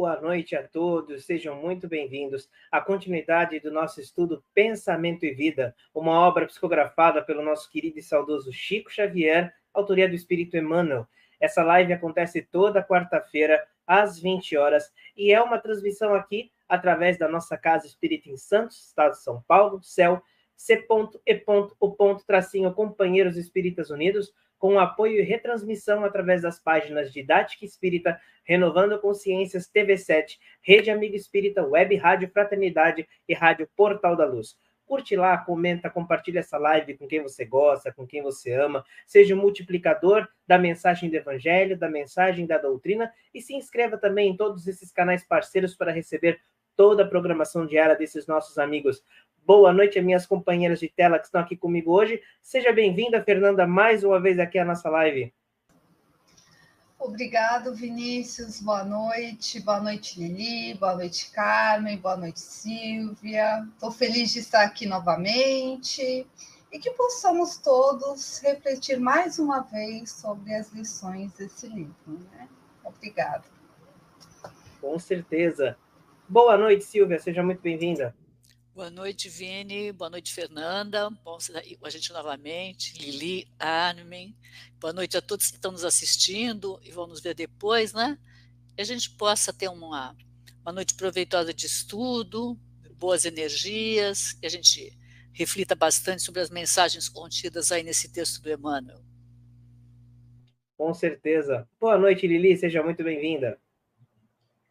Boa noite a todos, sejam muito bem-vindos à continuidade do nosso estudo Pensamento e Vida, uma obra psicografada pelo nosso querido e saudoso Chico Xavier, autoria do Espírito Emmanuel. Essa live acontece toda quarta-feira, às 20 horas, e é uma transmissão aqui através da nossa Casa Espírita em Santos, Estado de São Paulo, CEL, C.E.O-Companheiros Espíritas Unidos, com apoio e retransmissão através das páginas Didática Espírita, Renovando Consciências, TV7, Rede Amigo Espírita, Web Rádio Fraternidade e Rádio Portal da Luz. Curte lá, comenta, compartilha essa live com quem você gosta, com quem você ama, seja um multiplicador da mensagem do Evangelho, da mensagem da doutrina, e se inscreva também em todos esses canais parceiros para receber toda a programação diária desses nossos amigos. Boa noite, minhas companheiras de tela que estão aqui comigo hoje. Seja bem-vinda, Fernanda, mais uma vez aqui à nossa live. Obrigado, Vinícius. Boa noite, Lili, boa noite, Carmen, boa noite, Silvia. Estou feliz de estar aqui novamente e que possamos todos refletir mais uma vez sobre as lições desse livro, né? Obrigada. Com certeza. Boa noite, Silvia, seja muito bem-vinda. Boa noite, Vini. Boa noite, Fernanda. Bom estar aí com a gente novamente. Lili, Armin. Boa noite a todos que estão nos assistindo e vão nos ver depois, né? Que a gente possa ter uma noite proveitosa de estudo, boas energias, que a gente reflita bastante sobre as mensagens contidas aí nesse texto do Emmanuel. Com certeza. Boa noite, Lili. Seja muito bem-vinda.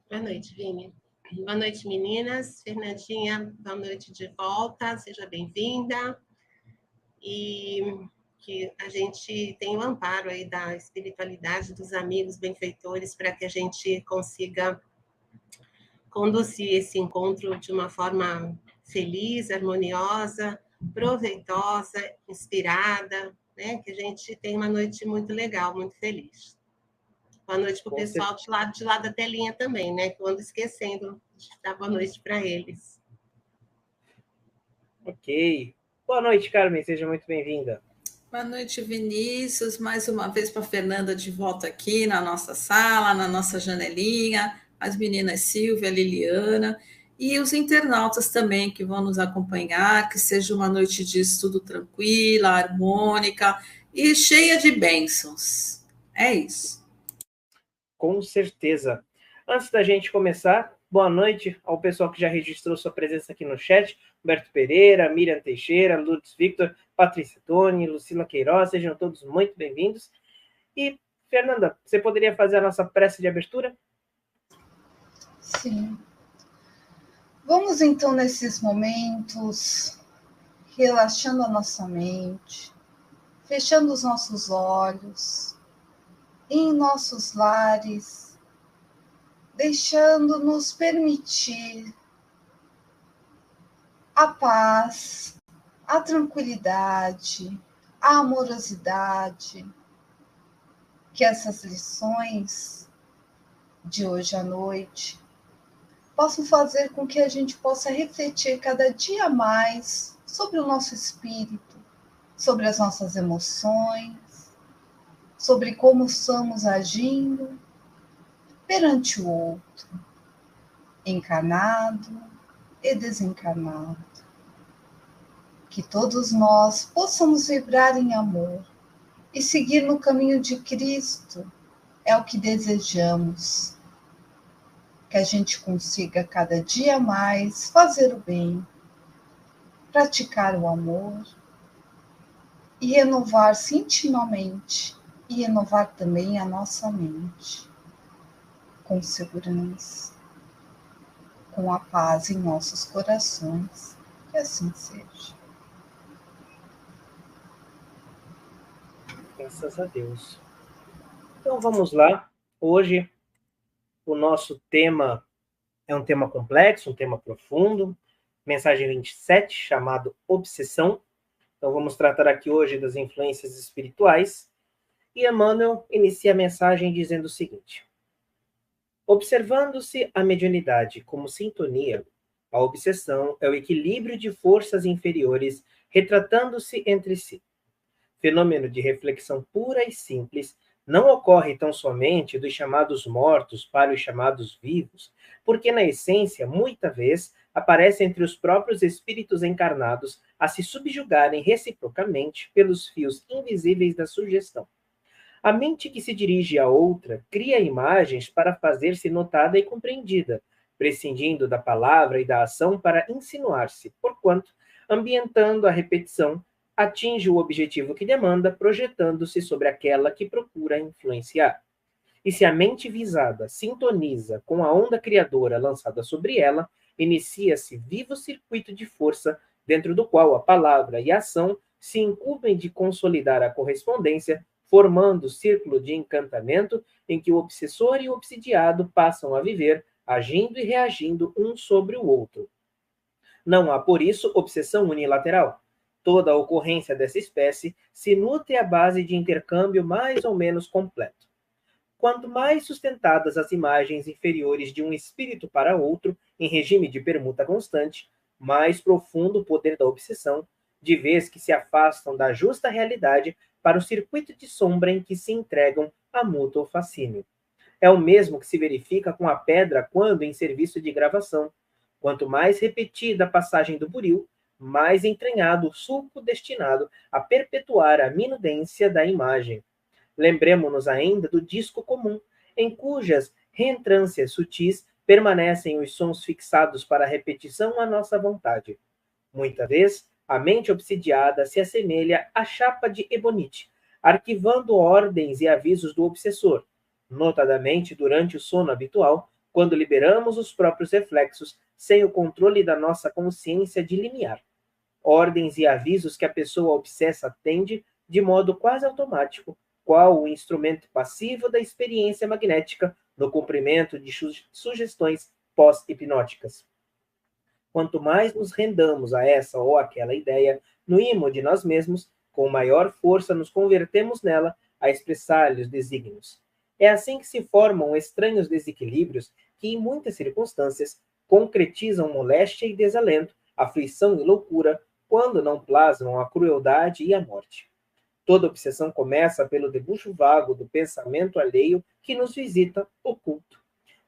Boa noite, Vini. Boa noite, meninas. Fernandinha, boa noite de volta, seja bem-vinda. E que a gente tenha o amparo aí da espiritualidade dos amigos benfeitores para que a gente consiga conduzir esse encontro de uma forma feliz, harmoniosa, proveitosa, inspirada, né? Que a gente tenha uma noite muito legal, muito feliz. Boa noite para o pessoal de lá da telinha também, né? Que eu ando esquecendo de dar boa noite para eles. Ok. Boa noite, Carmen. Seja muito bem-vinda. Boa noite, Vinícius. Mais uma vez para a Fernanda de volta aqui na nossa sala, na nossa janelinha. As meninas Silvia, Liliana e os internautas também que vão nos acompanhar. Que seja uma noite de estudo tranquila, harmônica e cheia de bênçãos. É isso. Com certeza. Antes da gente começar, boa noite ao pessoal que já registrou sua presença aqui no chat. Humberto Pereira, Miriam Teixeira, Lourdes Victor, Patrícia Toni, Lucila Queiroz, sejam todos muito bem-vindos. E, Fernanda, você poderia fazer a nossa prece de abertura? Sim. Vamos, então, nesses momentos, relaxando a nossa mente, fechando os nossos olhos, em nossos lares, deixando-nos permitir a paz, a tranquilidade, a amorosidade, que essas lições de hoje à noite possam fazer com que a gente possa refletir cada dia mais sobre o nosso espírito, sobre as nossas emoções, sobre como estamos agindo perante o outro, encarnado e desencarnado. Que todos nós possamos vibrar em amor e seguir no caminho de Cristo, é o que desejamos. Que a gente consiga cada dia mais fazer o bem, praticar o amor e renovar-se intimamente e renovar também a nossa mente, com segurança, com a paz em nossos corações. Que assim seja. Graças a Deus. Então vamos lá. Hoje o nosso tema é um tema complexo, um tema profundo. Mensagem 27, chamado Obsessão. Então vamos tratar aqui hoje das influências espirituais. E Emmanuel inicia a mensagem dizendo o seguinte: observando-se a mediunidade como sintonia, a obsessão é o equilíbrio de forças inferiores retratando-se entre si. Fenômeno de reflexão pura e simples, não ocorre tão somente dos chamados mortos para os chamados vivos, porque, na essência, muita vez, aparece entre os próprios espíritos encarnados a se subjugarem reciprocamente pelos fios invisíveis da sugestão. A mente que se dirige a outra cria imagens para fazer-se notada e compreendida, prescindindo da palavra e da ação para insinuar-se, porquanto, ambientando a repetição, atinge o objetivo que demanda, projetando-se sobre aquela que procura influenciar. E se a mente visada sintoniza com a onda criadora lançada sobre ela, inicia-se vivo circuito de força, dentro do qual a palavra e a ação se incumbem de consolidar a correspondência, formando círculo de encantamento em que o obsessor e o obsidiado passam a viver, agindo e reagindo um sobre o outro. Não há, por isso, obsessão unilateral. Toda a ocorrência dessa espécie se nutre à base de intercâmbio mais ou menos completo. Quanto mais sustentadas as imagens inferiores de um espírito para outro, em regime de permuta constante, mais profundo o poder da obsessão, de vez que se afastam da justa realidade para o circuito de sombra em que se entregam a mútuo fascínio. É o mesmo que se verifica com a pedra quando em serviço de gravação. Quanto mais repetida a passagem do buril, mais entranhado o sulco destinado a perpetuar a minudência da imagem. Lembremo-nos ainda do disco comum, em cujas reentrâncias sutis permanecem os sons fixados para a repetição à nossa vontade. Muita vez, a mente obsidiada se assemelha à chapa de ebonite, arquivando ordens e avisos do obsessor, notadamente durante o sono habitual, quando liberamos os próprios reflexos sem o controle da nossa consciência de limiar. Ordens e avisos que a pessoa obsessa atende de modo quase automático, qual o instrumento passivo da experiência magnética no cumprimento de sugestões pós-hipnóticas. Quanto mais nos rendamos a essa ou aquela ideia, no ímã de nós mesmos, com maior força nos convertemos nela a expressar-lhe os desígnios. É assim que se formam estranhos desequilíbrios que, em muitas circunstâncias, concretizam moléstia e desalento, aflição e loucura, quando não plasmam a crueldade e a morte. Toda obsessão começa pelo debuxo vago do pensamento alheio que nos visita oculto.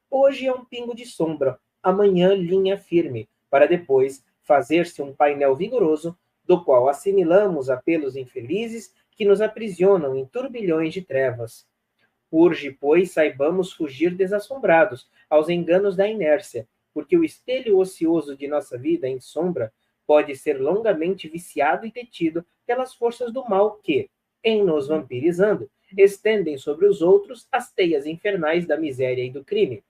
Hoje é um pingo de sombra, amanhã linha firme, para depois fazer-se um painel vigoroso, do qual assimilamos apelos infelizes que nos aprisionam em turbilhões de trevas. Urge, pois, saibamos fugir desassombrados aos enganos da inércia, porque o espelho ocioso de nossa vida em sombra pode ser longamente viciado e detido pelas forças do mal que, em nos vampirizando, estendem sobre os outros as teias infernais da miséria e do crime.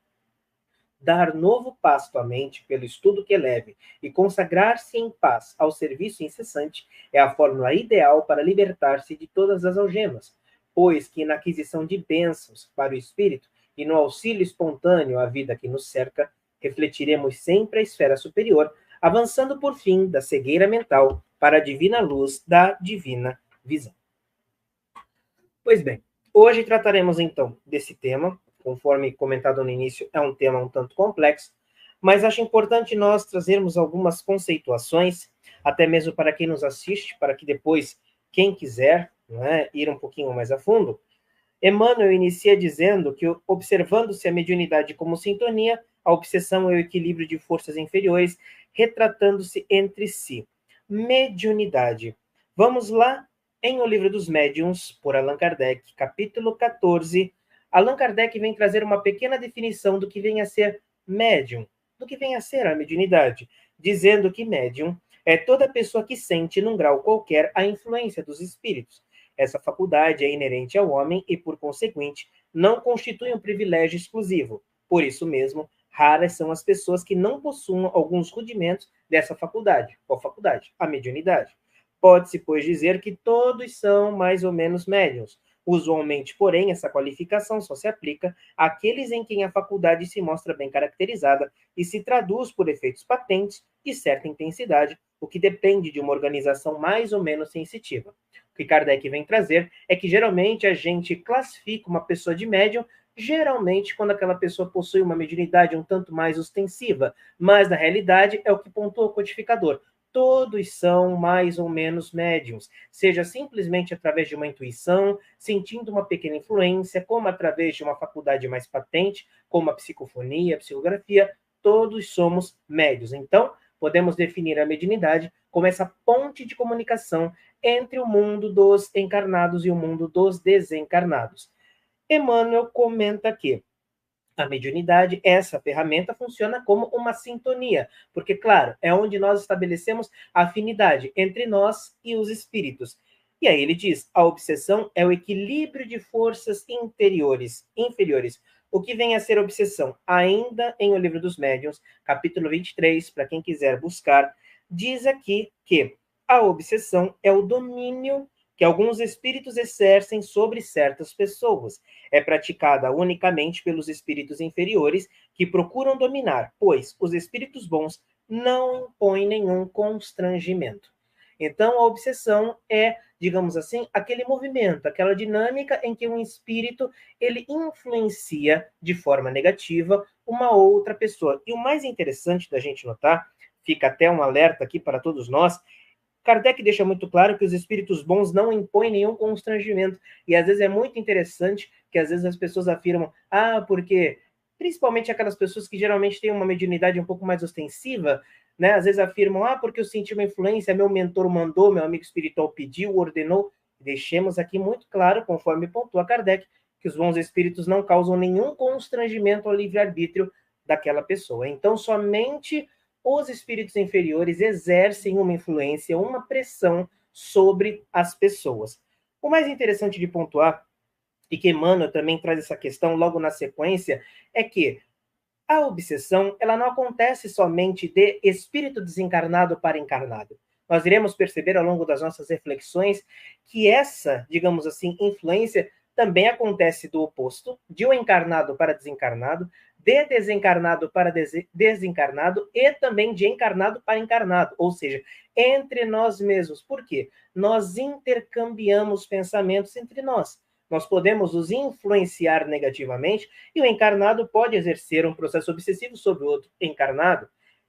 Dar novo pasto à mente pelo estudo que eleve e consagrar-se em paz ao serviço incessante é a fórmula ideal para libertar-se de todas as algemas, pois que na aquisição de bênçãos para o espírito e no auxílio espontâneo à vida que nos cerca, refletiremos sempre a esfera superior, avançando por fim da cegueira mental para a divina luz da divina visão. Pois bem, hoje trataremos então desse tema. Conforme comentado no início, é um tema um tanto complexo, mas acho importante nós trazermos algumas conceituações, até mesmo para quem nos assiste, para que depois, quem quiser, ir um pouquinho mais a fundo. Emmanuel inicia dizendo que, observando-se a mediunidade como sintonia, a obsessão é o equilíbrio de forças inferiores, retratando-se entre si. Mediunidade. Vamos lá, em O Livro dos Médiuns, por Allan Kardec, capítulo 14, Allan Kardec vem trazer uma pequena definição do que vem a ser médium, do que vem a ser a mediunidade, dizendo que médium é toda pessoa que sente, num grau qualquer, a influência dos espíritos. Essa faculdade é inerente ao homem e, por conseguinte, não constitui um privilégio exclusivo. Por isso mesmo, raras são as pessoas que não possuam alguns rudimentos dessa faculdade. Qual faculdade? A mediunidade. Pode-se, pois, dizer que todos são mais ou menos médiuns. Usualmente, porém, essa qualificação só se aplica àqueles em quem a faculdade se mostra bem caracterizada e se traduz por efeitos patentes de certa intensidade, o que depende de uma organização mais ou menos sensitiva. O que Kardec vem trazer é que, geralmente, a gente classifica uma pessoa de médium, geralmente, quando aquela pessoa possui uma mediunidade um tanto mais ostensiva, mas, na realidade, é o que pontua o codificador. todos são mais ou menos médiums, seja simplesmente através de uma intuição, sentindo uma pequena influência, como através de uma faculdade mais patente, como a psicofonia, a psicografia, todos somos médios. Então, podemos definir a mediunidade como essa ponte de comunicação entre o mundo dos encarnados e o mundo dos desencarnados. Emmanuel comenta que a mediunidade, essa ferramenta, funciona como uma sintonia, porque, claro, é onde nós estabelecemos a afinidade entre nós e os espíritos. E aí ele diz, a obsessão é o equilíbrio de forças inferiores. O que vem a ser obsessão? Ainda em O Livro dos Médiuns, capítulo 23, para quem quiser buscar, diz aqui que a obsessão é o domínio que alguns espíritos exercem sobre certas pessoas. É praticada unicamente pelos espíritos inferiores que procuram dominar, pois os espíritos bons não impõem nenhum constrangimento. Então, a obsessão é, digamos assim, aquele movimento, aquela dinâmica em que um espírito ele influencia de forma negativa uma outra pessoa. E o mais interessante da gente notar, fica até um alerta aqui para todos nós, Kardec deixa muito claro que os espíritos bons não impõem nenhum constrangimento. E às vezes é muito interessante que às vezes as pessoas afirmam, porque, principalmente aquelas pessoas que geralmente têm uma mediunidade um pouco mais ostensiva, né? Às vezes afirmam, porque eu senti uma influência, meu mentor mandou, meu amigo espiritual pediu, ordenou. Deixemos aqui muito claro, conforme pontua Kardec, que os bons espíritos não causam nenhum constrangimento ao livre-arbítrio daquela pessoa. Então, somente os espíritos inferiores exercem uma influência, uma pressão sobre as pessoas. O mais interessante de pontuar, e que Emmanuel também traz essa questão logo na sequência, é que a obsessão ela não acontece somente de espírito desencarnado para encarnado. Nós iremos perceber ao longo das nossas reflexões que essa, digamos assim, influência também acontece do oposto, de um encarnado para desencarnado, de desencarnado para desencarnado e também de encarnado para encarnado, ou seja, entre nós mesmos. Por quê? Nós intercambiamos pensamentos entre nós. Nós podemos os influenciar negativamente e o encarnado pode exercer um processo obsessivo sobre o outro encarnado.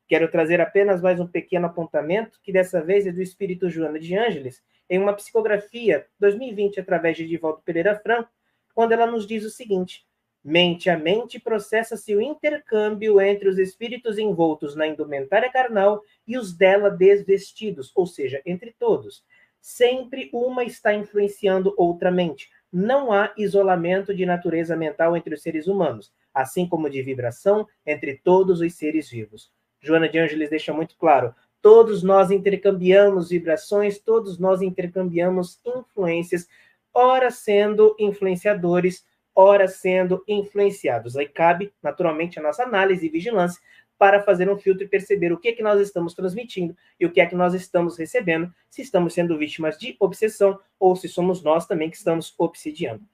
Quero trazer apenas mais um pequeno apontamento, que dessa vez é do espírito Joana de Ângeles, em uma psicografia 2020, através de Divaldo Pereira Franco, quando ela nos diz o seguinte: mente a mente processa-se o intercâmbio entre os espíritos envoltos na indumentária carnal e os dela desvestidos, ou seja, entre todos. Sempre uma está influenciando outra mente. Não há isolamento de natureza mental entre os seres humanos, assim como de vibração entre todos os seres vivos. Joana de Ângeles deixa muito claro, todos nós intercambiamos vibrações, todos nós intercambiamos influências, ora sendo influenciadores, ora sendo influenciados. Aí cabe, naturalmente, a nossa análise e vigilância para fazer um filtro e perceber o que é que nós estamos transmitindo e o que é que nós estamos recebendo, se estamos sendo vítimas de obsessão ou se somos nós também que estamos obsidiando.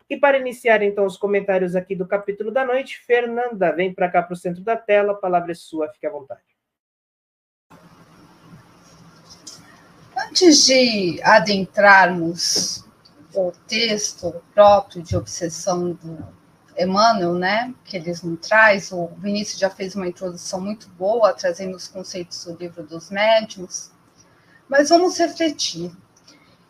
E para iniciar, então, os comentários aqui do capítulo da noite, Fernanda, vem para cá para o centro da tela, a palavra é sua, fique à vontade. Antes de adentrarmos o texto próprio de obsessão do Emmanuel, né, que eles nos traz, o Vinícius já fez uma introdução muito boa, trazendo os conceitos do Livro dos Médiuns, mas vamos refletir.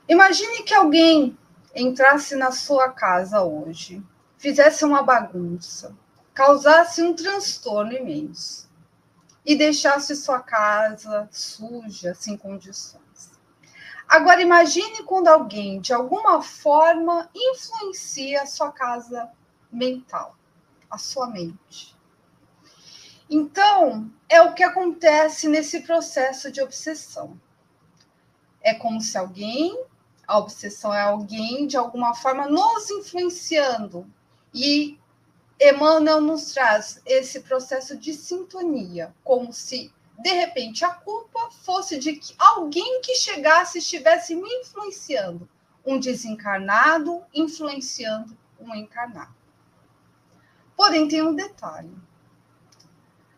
Imagine que alguém entrasse na sua casa hoje, fizesse uma bagunça, causasse um transtorno imenso e deixasse sua casa suja, sem condições. Agora, imagine quando alguém, de alguma forma, influencia a sua casa mental, a sua mente. Então, é o que acontece nesse processo de obsessão. É como se a obsessão é alguém, de alguma forma, nos influenciando. E Emmanuel nos traz esse processo de sintonia, como se, de repente, a culpa fosse de que alguém que chegasse estivesse me influenciando. Um desencarnado influenciando um encarnado. Porém, tem um detalhe.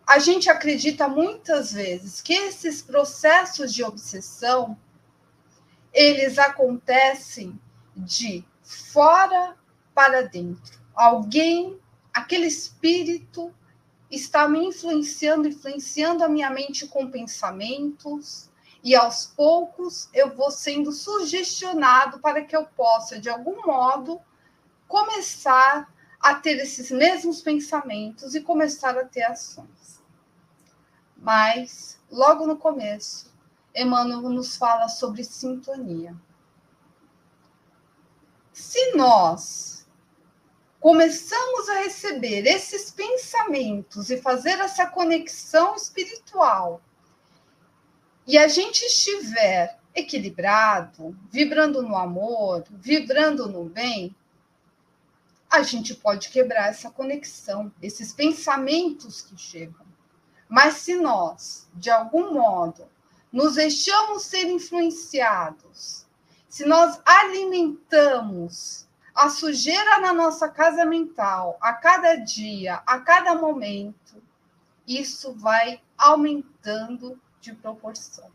A gente acredita muitas vezes que esses processos de obsessão eles acontecem de fora para dentro. Alguém, aquele espírito, está me influenciando a minha mente com pensamentos, E aos poucos eu vou sendo sugestionado para que eu possa, de algum modo, começar a ter esses mesmos pensamentos e começar a ter ações. Mas, logo no começo, Emmanuel nos fala sobre sintonia. Se nós começamos a receber esses pensamentos e fazer essa conexão espiritual, e a gente estiver equilibrado, vibrando no amor, vibrando no bem, a gente pode quebrar essa conexão, esses pensamentos que chegam. Mas se nós, de algum modo, nos deixamos ser influenciados, se nós alimentamos a sujeira na nossa casa mental, a cada dia, a cada momento, isso vai aumentando de proporção.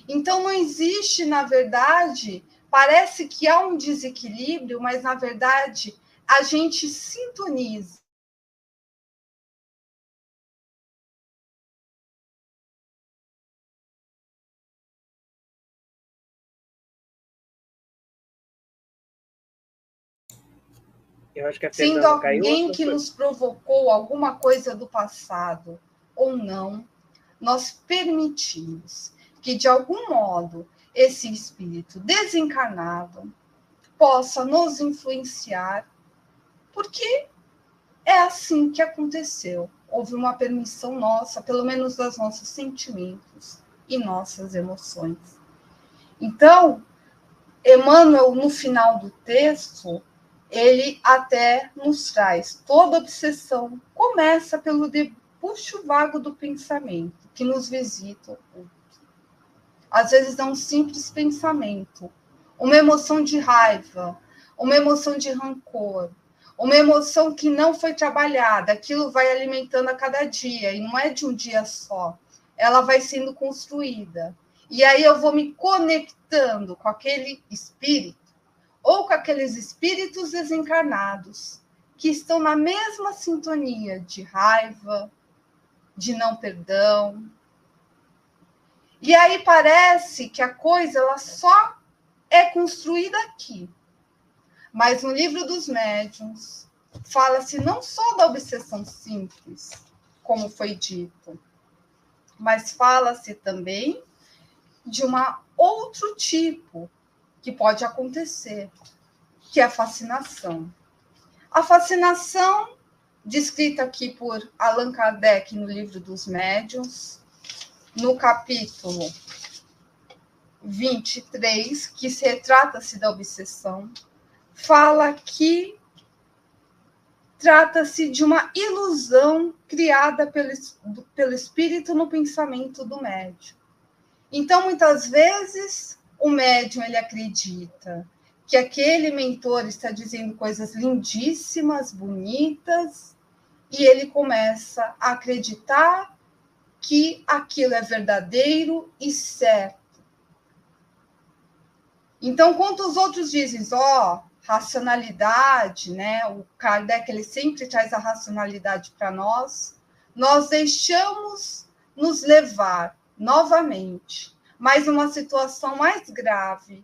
Então, não existe, na verdade, parece que há um desequilíbrio, mas, na verdade, a gente sintoniza. Eu acho que a Sendo Fernanda caiu. alguém que nos provocou alguma coisa do passado ou não, nós permitimos que, de algum modo, esse espírito desencarnado possa nos influenciar, porque é assim que aconteceu. Houve uma permissão nossa, pelo menos dos nossos sentimentos e nossas emoções. Então, Emmanuel, no final do texto, ele até nos traz toda obsessão. Começa pelo debuxo vago do pensamento, que nos visita. Às vezes é um simples pensamento, uma emoção de raiva, uma emoção de rancor, uma emoção que não foi trabalhada, aquilo vai alimentando a cada dia, e não é de um dia só, ela vai sendo construída. E aí eu vou me conectando com aquele espírito, ou com aqueles espíritos desencarnados, que estão na mesma sintonia de raiva, de não perdão. E aí parece que a coisa ela só é construída aqui. Mas no livro dos médiuns, fala-se não só da obsessão simples, como foi dito, mas fala-se também de um outro tipo que pode acontecer, que é a fascinação. A fascinação, descrita aqui por Allan Kardec no livro dos médiuns, no capítulo 23, que se retrata-se da obsessão, fala que trata-se de uma ilusão criada pelo espírito no pensamento do médium. Então, muitas vezes, o médium ele acredita que aquele mentor está dizendo coisas lindíssimas, bonitas, e ele começa a acreditar que aquilo é verdadeiro e certo. Então, quando os outros dizem, racionalidade, né? O Kardec ele sempre traz a racionalidade para nós deixamos nos levar novamente, mas uma situação mais grave,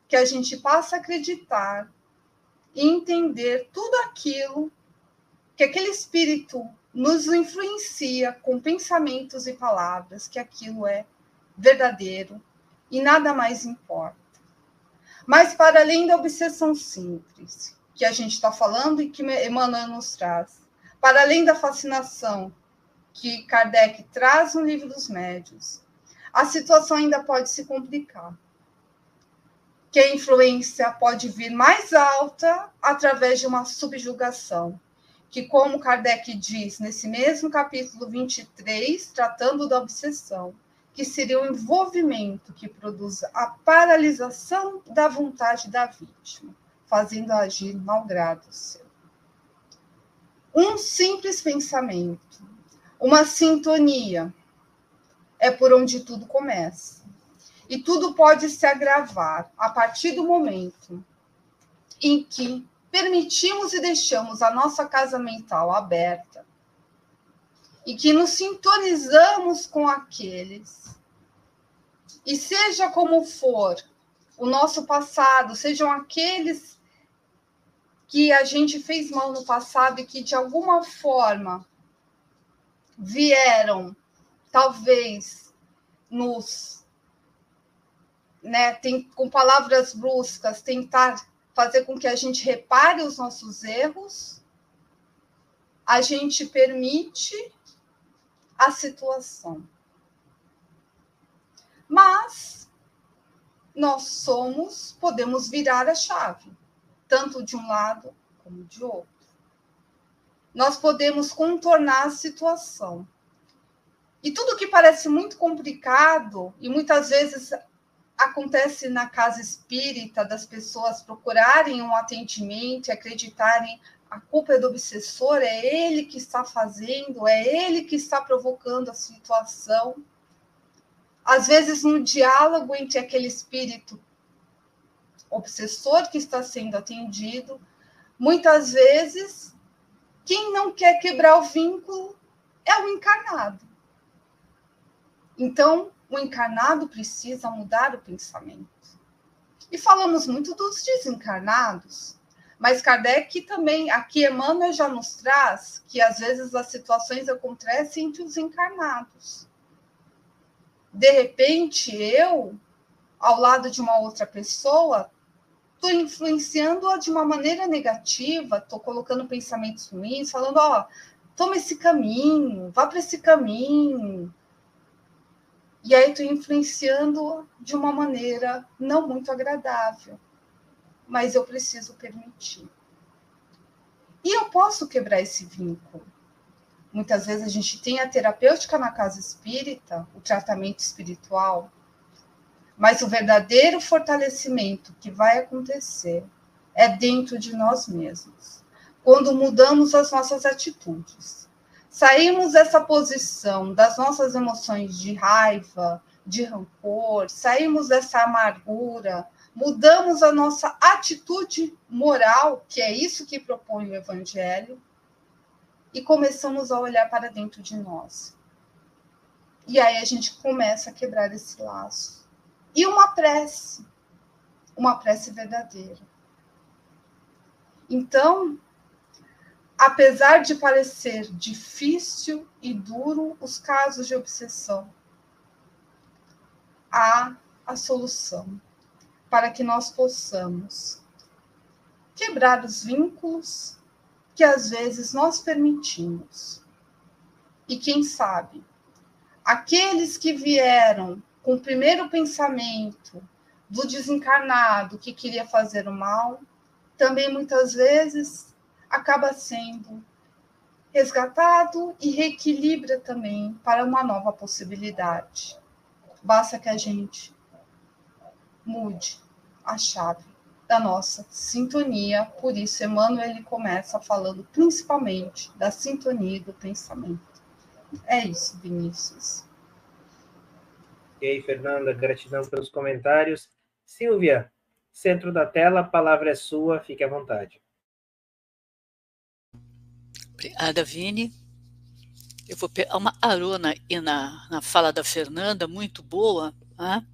que a gente passa a acreditar e entender tudo aquilo que aquele espírito nos influencia com pensamentos e palavras, que aquilo é verdadeiro e nada mais importa. Mas para além da obsessão simples, que a gente está falando e que Emmanuel nos traz, para além da fascinação que Kardec traz no livro dos médiuns, a situação ainda pode se complicar. Que a influência pode vir mais alta através de uma subjugação, que, como Kardec diz nesse mesmo capítulo 23, tratando da obsessão, que seria o envolvimento que produz a paralisação da vontade da vítima, fazendo agir malgrado seu. Um simples pensamento, uma sintonia, é por onde tudo começa. E tudo pode se agravar a partir do momento em que permitimos e deixamos a nossa casa mental aberta e que nos sintonizamos com aqueles E seja como for o nosso passado, sejam aqueles que a gente fez mal no passado e que de alguma forma vieram, talvez, com palavras bruscas, tentar fazer com que a gente repare os nossos erros, a gente permite a situação. Mas nós podemos virar a chave, tanto de um lado como de outro. Nós podemos contornar a situação. E tudo que parece muito complicado, e muitas vezes acontece na casa espírita, das pessoas procurarem um atendimento e acreditarem a culpa é do obsessor, é ele que está fazendo, é ele que está provocando a situação. Às vezes, no diálogo entre aquele espírito obsessor que está sendo atendido, muitas vezes, quem não quer quebrar o vínculo é o encarnado. Então, o encarnado precisa mudar o pensamento. E falamos muito dos desencarnados, mas Kardec também, aqui Emmanuel já nos traz que às vezes as situações acontecem entre os encarnados. De repente, eu, ao lado de uma outra pessoa, estou influenciando-a de uma maneira negativa, estou colocando pensamentos ruins, falando, toma esse caminho, vá para esse caminho. E aí estou influenciando de uma maneira não muito agradável. Mas eu preciso permitir. E eu posso quebrar esse vínculo. Muitas vezes a gente tem a terapêutica na casa espírita, o tratamento espiritual, mas o verdadeiro fortalecimento que vai acontecer é dentro de nós mesmos. Quando mudamos as nossas atitudes. Saímos dessa posição das nossas emoções de raiva, de rancor, saímos dessa amargura, mudamos a nossa atitude moral, que é isso que propõe o Evangelho, e começamos a olhar para dentro de nós. E aí a gente começa a quebrar esse laço. E uma prece verdadeira. Então, apesar de parecer difícil e duro os casos de obsessão, há a solução para que nós possamos quebrar os vínculos que às vezes nós permitimos. E quem sabe, aqueles que vieram com o primeiro pensamento do desencarnado que queria fazer o mal, também muitas vezes acaba sendo resgatado e reequilibra também para uma nova possibilidade. Basta que a gente mude a chave da nossa sintonia. Por isso, Emmanuel ele começa falando principalmente da sintonia do pensamento. É isso, Vinícius. Ok, Fernanda, gratidão pelos comentários. Silvia, centro da tela, a palavra é sua, fique à vontade. Obrigada, Vini. Eu vou pegar uma carona aí na fala da Fernanda, muito boa. Né?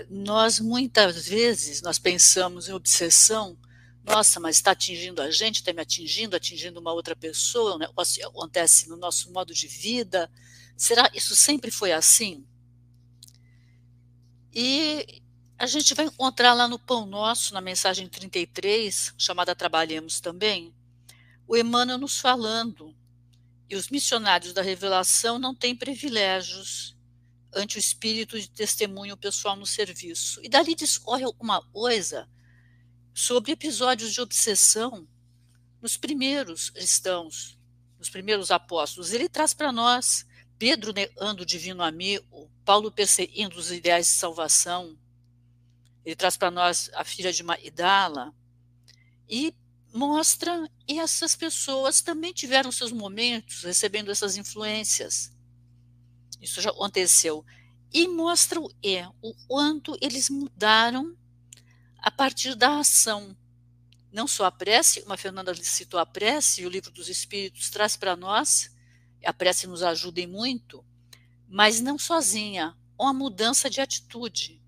Nós, muitas vezes, nós pensamos em obsessão, nossa, mas está atingindo a gente, está me atingindo uma outra pessoa, né? Acontece no nosso modo de vida. Será que isso sempre foi assim? E a gente vai encontrar lá no Pão Nosso, na mensagem 33, chamada Trabalhemos também, o Emmanuel nos falando, e os missionários da revelação não têm privilégios ante o espírito de testemunho pessoal no serviço. E dali discorre alguma coisa sobre episódios de obsessão nos primeiros cristãos, nos primeiros apóstolos. Ele traz para nós Pedro negando o divino amigo, Paulo perseguindo os ideais de salvação. Ele traz para nós a filha de Magdala e mostra que essas pessoas também tiveram seus momentos recebendo essas influências. Isso já aconteceu. E mostra o quanto eles mudaram a partir da ação. Não só a prece, uma Fernanda citou a prece, e o Livro dos Espíritos traz para nós, a prece nos ajuda muito, mas não sozinha, uma mudança de atitude.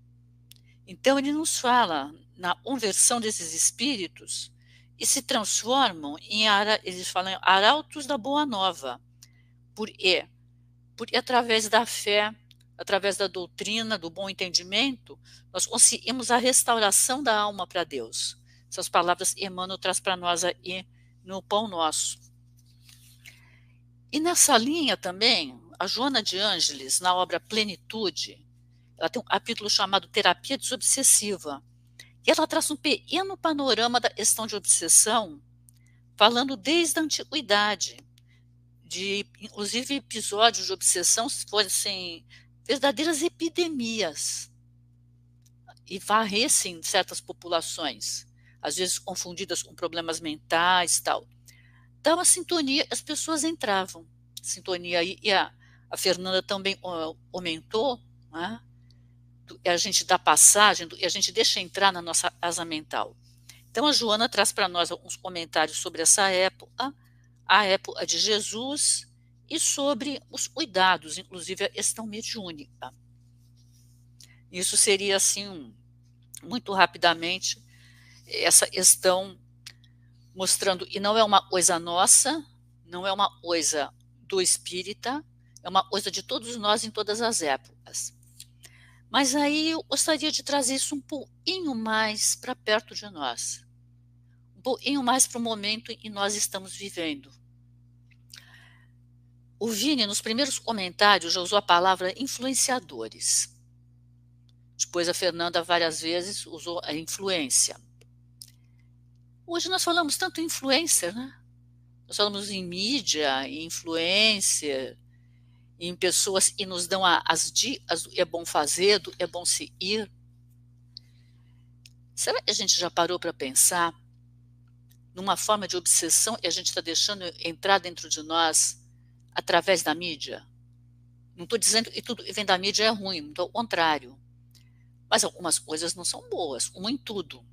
Então, ele nos fala na conversão desses espíritos e se transformam em, eles falam, arautos da boa nova. Por quê? Porque através da fé, através da doutrina, do bom entendimento, nós conseguimos a restauração da alma para Deus. Essas palavras Emmanuel traz para nós aí no Pão Nosso. E nessa linha também, a Joana de Ângeles, na obra Plenitude, ela tem um capítulo chamado Terapia Desobsessiva, e ela traz um pequeno panorama da questão de obsessão, falando desde a antiguidade, de inclusive episódios de obsessão se fossem verdadeiras epidemias e varressem certas populações, às vezes confundidas com problemas mentais e tal. Então, a sintonia, as pessoas entravam. Sintonia aí, e a Fernanda também comentou, né? A gente dá passagem, e a gente deixa entrar na nossa asa mental. Então, a Joana traz para nós alguns comentários sobre essa época, a época de Jesus, e sobre os cuidados, inclusive a questão mediúnica. Isso seria, assim, muito rapidamente, essa questão mostrando, e não é uma coisa nossa, não é uma coisa do espírita, é uma coisa de todos nós em todas as épocas. Mas aí eu gostaria de trazer isso um pouquinho mais para perto de nós, um pouquinho mais para o momento em que nós estamos vivendo. O Vini, nos primeiros comentários, já usou a palavra influenciadores. Depois a Fernanda várias vezes usou a influência. Hoje nós falamos tanto em influencer, né? Nós falamos em mídia, em influência, em pessoas que nos dão as dicas do que é bom fazer, do que é bom seguir. Será que a gente já parou para pensar numa forma de obsessão que a gente está deixando entrar dentro de nós através da mídia? Não estou dizendo que tudo que vem da mídia é ruim, muito ao contrário. Mas algumas coisas não são boas, como em tudo.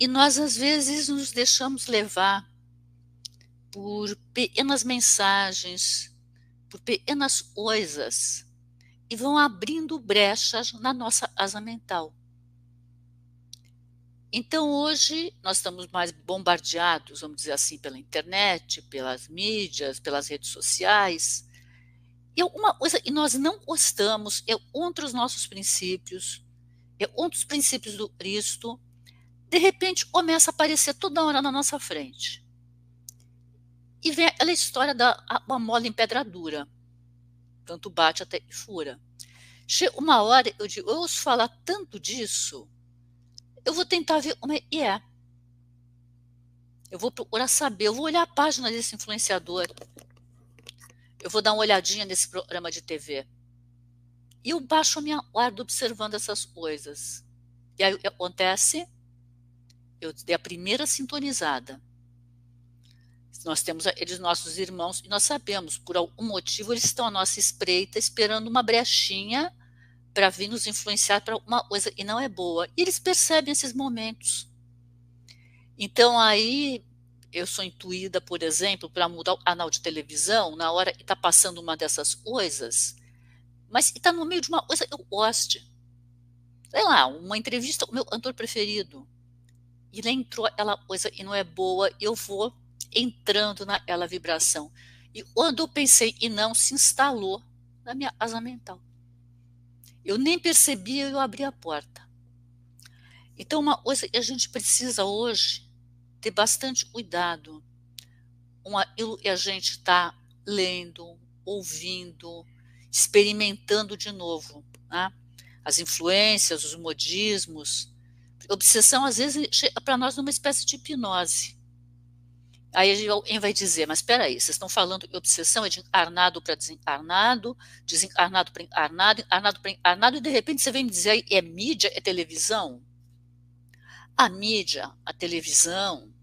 E nós, às vezes, nos deixamos levar por pequenas mensagens, por pequenas coisas, e vão abrindo brechas na nossa asa mental. Então, hoje, nós estamos mais bombardeados, vamos dizer assim, pela internet, pelas mídias, pelas redes sociais, e alguma coisa que nós não gostamos é contra os nossos princípios, é contra os princípios do Cristo, de repente começa a aparecer toda hora na nossa frente. E vem aquela história da uma mola em pedra dura, tanto bate até que fura. Chega uma hora, eu digo, eu ouço falar tanto disso, eu vou tentar ver como é que é. Eu vou procurar saber, eu vou olhar a página desse influenciador, eu vou dar uma olhadinha nesse programa de TV. E eu baixo a minha guarda observando essas coisas. E aí o que acontece? Eu dei a primeira sintonizada. Nós temos eles, nossos irmãos, e nós sabemos, por algum motivo, eles estão à nossa espreita, esperando uma brechinha para vir nos influenciar para uma coisa que não é boa. E eles percebem esses momentos. Então, aí, eu sou intuída, por exemplo, para mudar o canal de televisão, na hora que está passando uma dessas coisas, mas está no meio de uma coisa que eu goste. Sei lá, uma entrevista com o meu cantor preferido. E lá entrou aquela coisa que não é boa, eu vou entrando naquela vibração. E quando eu pensei e não, se instalou na minha asa mental. Eu nem percebia, eu abri a porta. Então, uma coisa que a gente precisa hoje ter bastante cuidado com aquilo que a gente está lendo, ouvindo, experimentando de novo. Né? As influências, os modismos. Obsessão, às vezes, chega para nós numa espécie de hipnose. Aí alguém vai dizer, mas espera aí, vocês estão falando que obsessão é de encarnado para desencarnado, desencarnado para encarnado, encarnado para encarnado, e de repente você vem me dizer, é mídia, é televisão? A mídia, a televisão,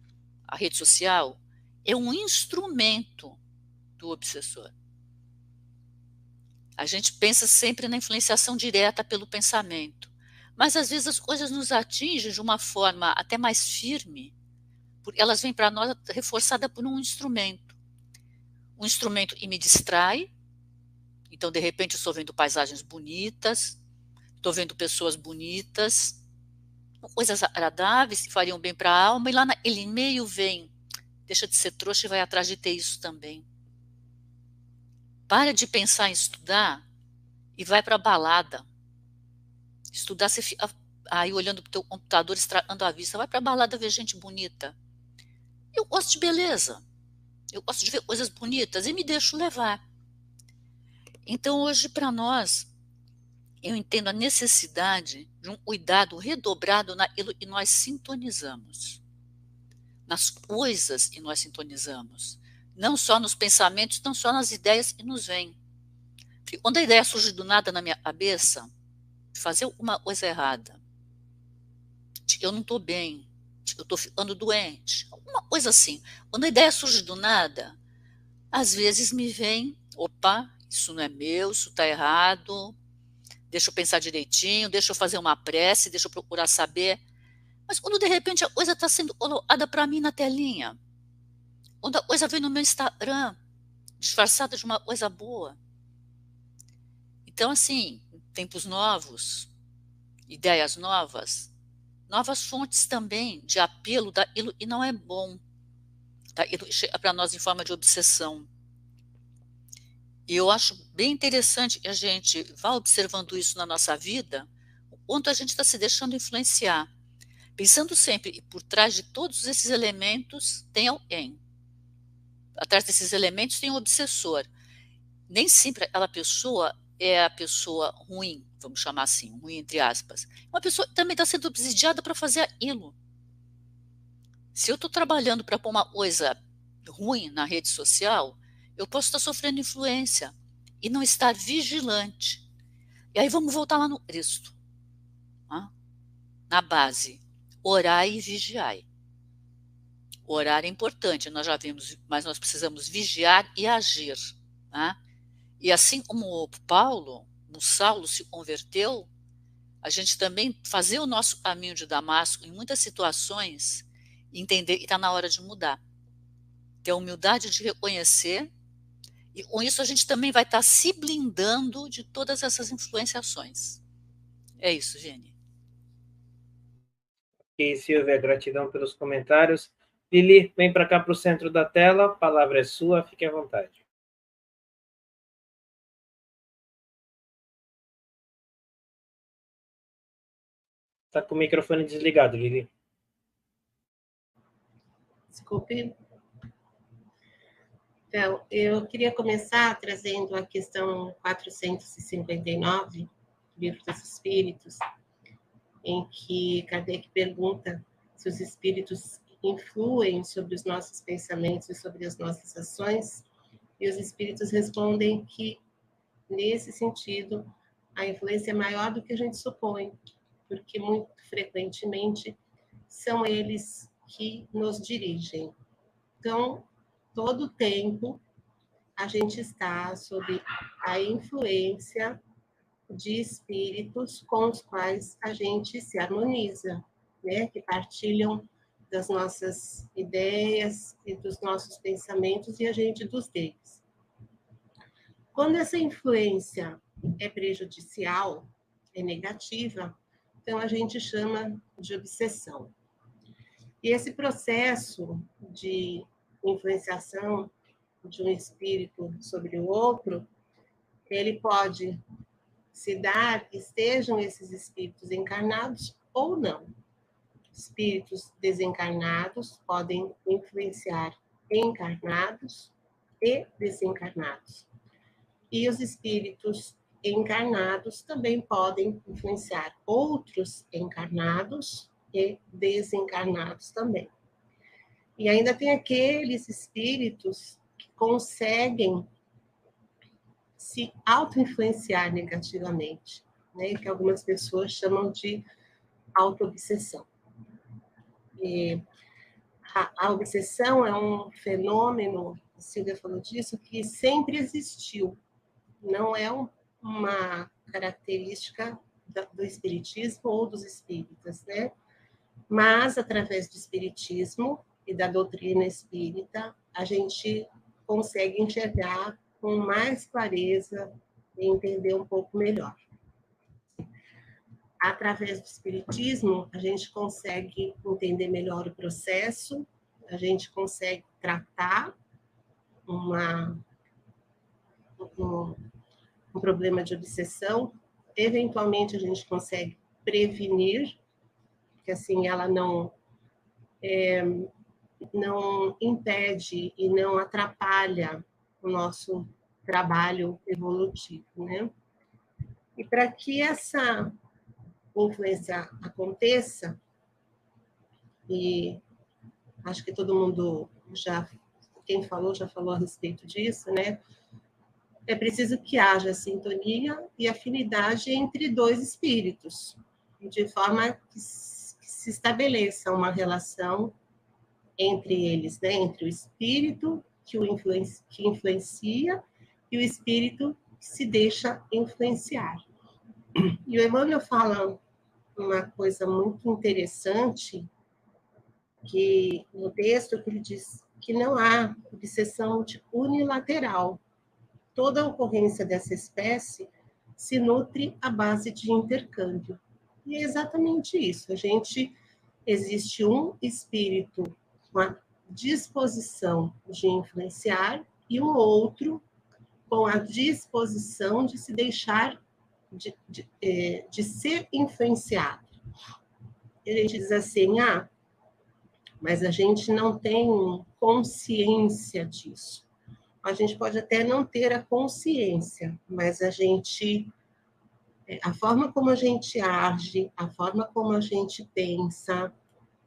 a rede social, é um instrumento do obsessor. A gente pensa sempre na influenciação direta pelo pensamento, mas às vezes as coisas nos atingem de uma forma até mais firme, porque elas vêm para nós reforçada por um instrumento que me distrai, Então, de repente, eu estou vendo paisagens bonitas, estou vendo pessoas bonitas, coisas agradáveis que fariam bem para a alma, e lá naquele meio vem, deixa de ser trouxa e vai atrás de ter isso também. Para de pensar em estudar e vai para a balada. Estudar, você fica aí olhando para o teu computador, estragando a vista, vai para a balada ver gente bonita. Eu gosto de beleza, eu gosto de ver coisas bonitas e me deixo levar. Então, hoje, para nós, eu entendo a necessidade de um cuidado redobrado naquilo que nós sintonizamos, nas coisas que nós sintonizamos, não só nos pensamentos, não só nas ideias que nos vêm. Porque quando a ideia surge do nada na minha cabeça, de fazer uma coisa errada, de que eu não estou bem, de que eu estou ficando doente, alguma coisa assim. Quando a ideia surge do nada, às vezes me vem, opa, isso não é meu, isso está errado, deixa eu pensar direitinho, deixa eu fazer uma prece, deixa eu procurar saber. Mas quando de repente a coisa está sendo colocada para mim na telinha, quando a coisa vem no meu Instagram, disfarçada de uma coisa boa. Então, assim, tempos novos, ideias novas, novas fontes também de apelo daquilo e não é bom. Daquilo chega para nós em forma de obsessão. E eu acho bem interessante que a gente vá observando isso na nossa vida, o quanto a gente está se deixando influenciar. Pensando sempre que por trás de todos esses elementos tem alguém. Atrás desses elementos tem um obsessor. Nem sempre aquela pessoa é a pessoa ruim, vamos chamar assim, ruim entre aspas. Uma pessoa também está sendo obsidiada para fazer aquilo. Se eu estou trabalhando para pôr uma coisa ruim na rede social, eu posso estar sofrendo influência e não estar vigilante. E aí vamos voltar lá no Cristo. Na base, orai e vigiai. Orar é importante, nós já vimos, mas nós precisamos vigiar e agir. E assim como o Paulo, o Saulo se converteu, a gente também fazer o nosso caminho de Damasco em muitas situações, entender que está na hora de mudar. Ter a humildade de reconhecer, e com isso a gente também vai estar se blindando de todas essas influenciações. É isso, Jenny. Ok, Silvia, gratidão pelos comentários. Lili, vem para cá para o centro da tela, a palavra é sua, fique à vontade. Está com o microfone desligado, Lili. Desculpe. Então, eu queria começar trazendo a questão 459, do Livro dos Espíritos, em que Kardec pergunta se os espíritos influem sobre os nossos pensamentos e sobre as nossas ações, e os espíritos respondem que, nesse sentido, a influência é maior do que a gente supõe, porque muito frequentemente são eles que nos dirigem. Então, todo o tempo a gente está sob a influência de espíritos com os quais a gente se harmoniza, né? Que partilham das nossas ideias e dos nossos pensamentos e a gente dos deles. Quando essa influência é prejudicial, é negativa, então a gente chama de obsessão. E esse processo de influenciação de um espírito sobre o outro, ele pode se dar, estejam esses espíritos encarnados ou não. Espíritos desencarnados podem influenciar encarnados e desencarnados. E os espíritos encarnados também podem influenciar outros encarnados e desencarnados também. E ainda tem aqueles espíritos que conseguem se auto-influenciar negativamente, né? Que algumas pessoas chamam de auto-obsessão. E a obsessão é um fenômeno, a Silvia falou disso, que sempre existiu. Não é uma característica do espiritismo ou dos espíritas, né? Mas, através do espiritismo e da doutrina espírita, a gente consegue enxergar com mais clareza entender um pouco melhor. Através do espiritismo, a gente consegue entender melhor o processo, a gente consegue tratar um problema de obsessão, eventualmente a gente consegue prevenir, que assim ela não impede e não atrapalha o nosso trabalho evolutivo, né? E para que essa influência aconteça, e acho que todo mundo quem falou já falou a respeito disso, né? É preciso que haja sintonia e afinidade entre dois espíritos, de forma que se estabeleça uma relação entre eles, né? Entre o espírito que influencia e o espírito que se deixa influenciar. E o Emmanuel fala uma coisa muito interessante, que no texto que ele diz que não há obsessão unilateral. Toda a ocorrência dessa espécie se nutre à base de intercâmbio. E é exatamente isso. Existe um espírito com a disposição de influenciar e um outro com a disposição de se deixar de ser influenciado. E a gente diz assim, mas a gente não tem consciência disso. A gente pode até não ter a consciência, mas a forma como a gente age, a forma como a gente pensa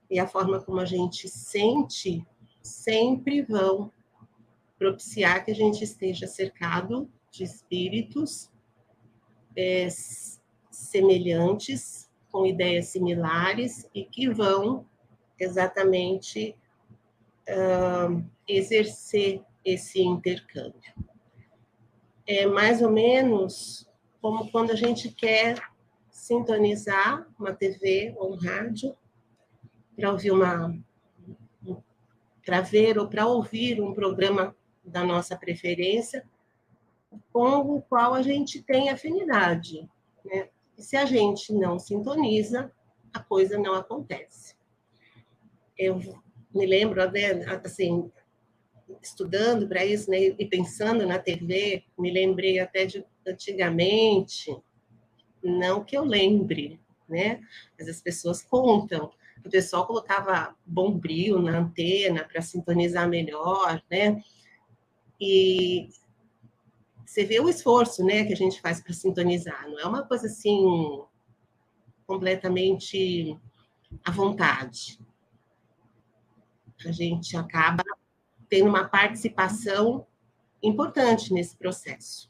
e a forma como a gente sente, sempre vão propiciar que a gente esteja cercado de espíritos semelhantes, com ideias similares e que vão exatamente exercer esse intercâmbio. É mais ou menos como quando a gente quer sintonizar uma TV ou um rádio para ver ou para ouvir um programa da nossa preferência, com o qual a gente tem afinidade, né? E se a gente não sintoniza, a coisa não acontece. Eu me lembro, assim, estudando para isso, né, e pensando na TV, me lembrei até de antigamente, não que eu lembre, né, mas as pessoas contam, o pessoal colocava bombril na antena para sintonizar melhor, né, e você vê o esforço, né, que a gente faz para sintonizar, não é uma coisa assim completamente à vontade. A gente acaba tendo uma participação importante nesse processo,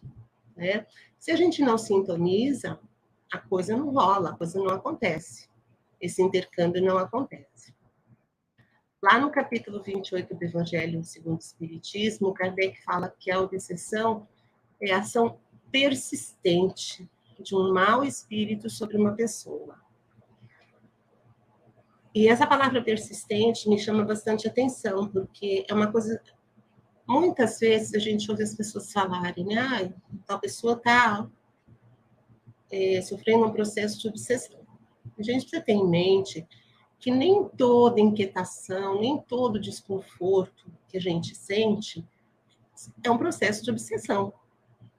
né? Se a gente não sintoniza, a coisa não rola, a coisa não acontece. Esse intercâmbio não acontece. Lá no capítulo 28 do Evangelho segundo o Espiritismo, Kardec fala que a obsessão é a ação persistente de um mau espírito sobre uma pessoa. E essa palavra persistente me chama bastante atenção, porque é uma coisa... Muitas vezes a gente ouve as pessoas falarem, né? Tal pessoa está sofrendo um processo de obsessão. A gente precisa ter em mente que nem toda inquietação, nem todo desconforto que a gente sente é um processo de obsessão,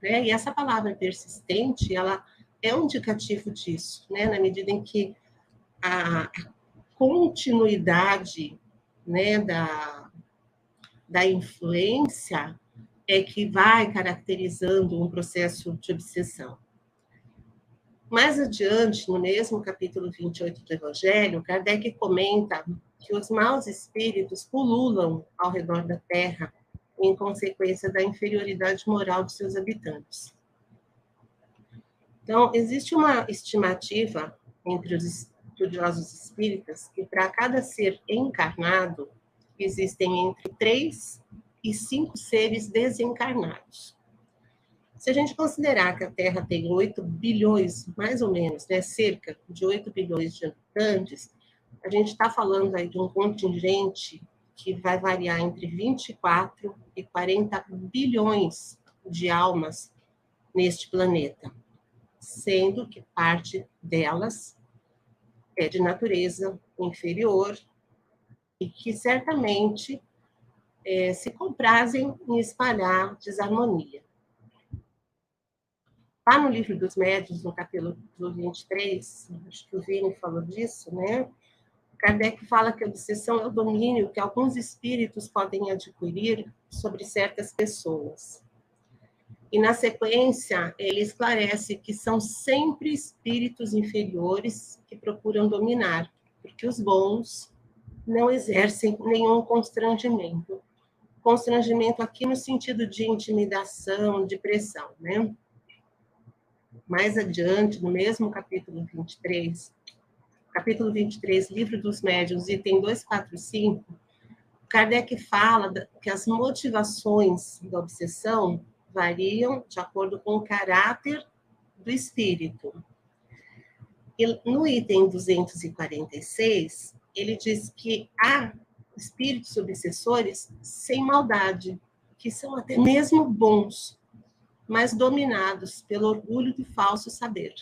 né? E essa palavra persistente, ela é um indicativo disso, né? Na medida em que a continuidade, né, da influência é que vai caracterizando um processo de obsessão. Mais adiante, no mesmo capítulo 28 do Evangelho, Kardec comenta que os maus espíritos pululam ao redor da Terra em consequência da inferioridade moral de seus habitantes. Então, existe uma estimativa entre os estudiosos espíritas que para cada ser encarnado existem entre 3 e 5 seres desencarnados. Se a gente considerar que a Terra tem 8 bilhões, mais ou menos, né, cerca de 8 bilhões de habitantes, a gente está falando aí de um contingente que vai variar entre 24 e 40 bilhões de almas neste planeta, sendo que parte delas é de natureza inferior e que certamente se comprazem em espalhar desarmonia. Lá no Livro dos Médiuns, no capítulo 23, acho que o Vini falou disso, né? Kardec fala que a obsessão é o domínio que alguns espíritos podem adquirir sobre certas pessoas. E, na sequência, ele esclarece que são sempre espíritos inferiores que procuram dominar, porque os bons não exercem nenhum constrangimento. Constrangimento aqui no sentido de intimidação, de pressão, né? Mais adiante, no mesmo capítulo 23, Livro dos Médiuns, item 245, Kardec fala que as motivações da obsessão variam de acordo com o caráter do espírito. E no item 246, ele diz que há espíritos obsessores sem maldade, que são até mesmo bons, mas dominados pelo orgulho do falso saber.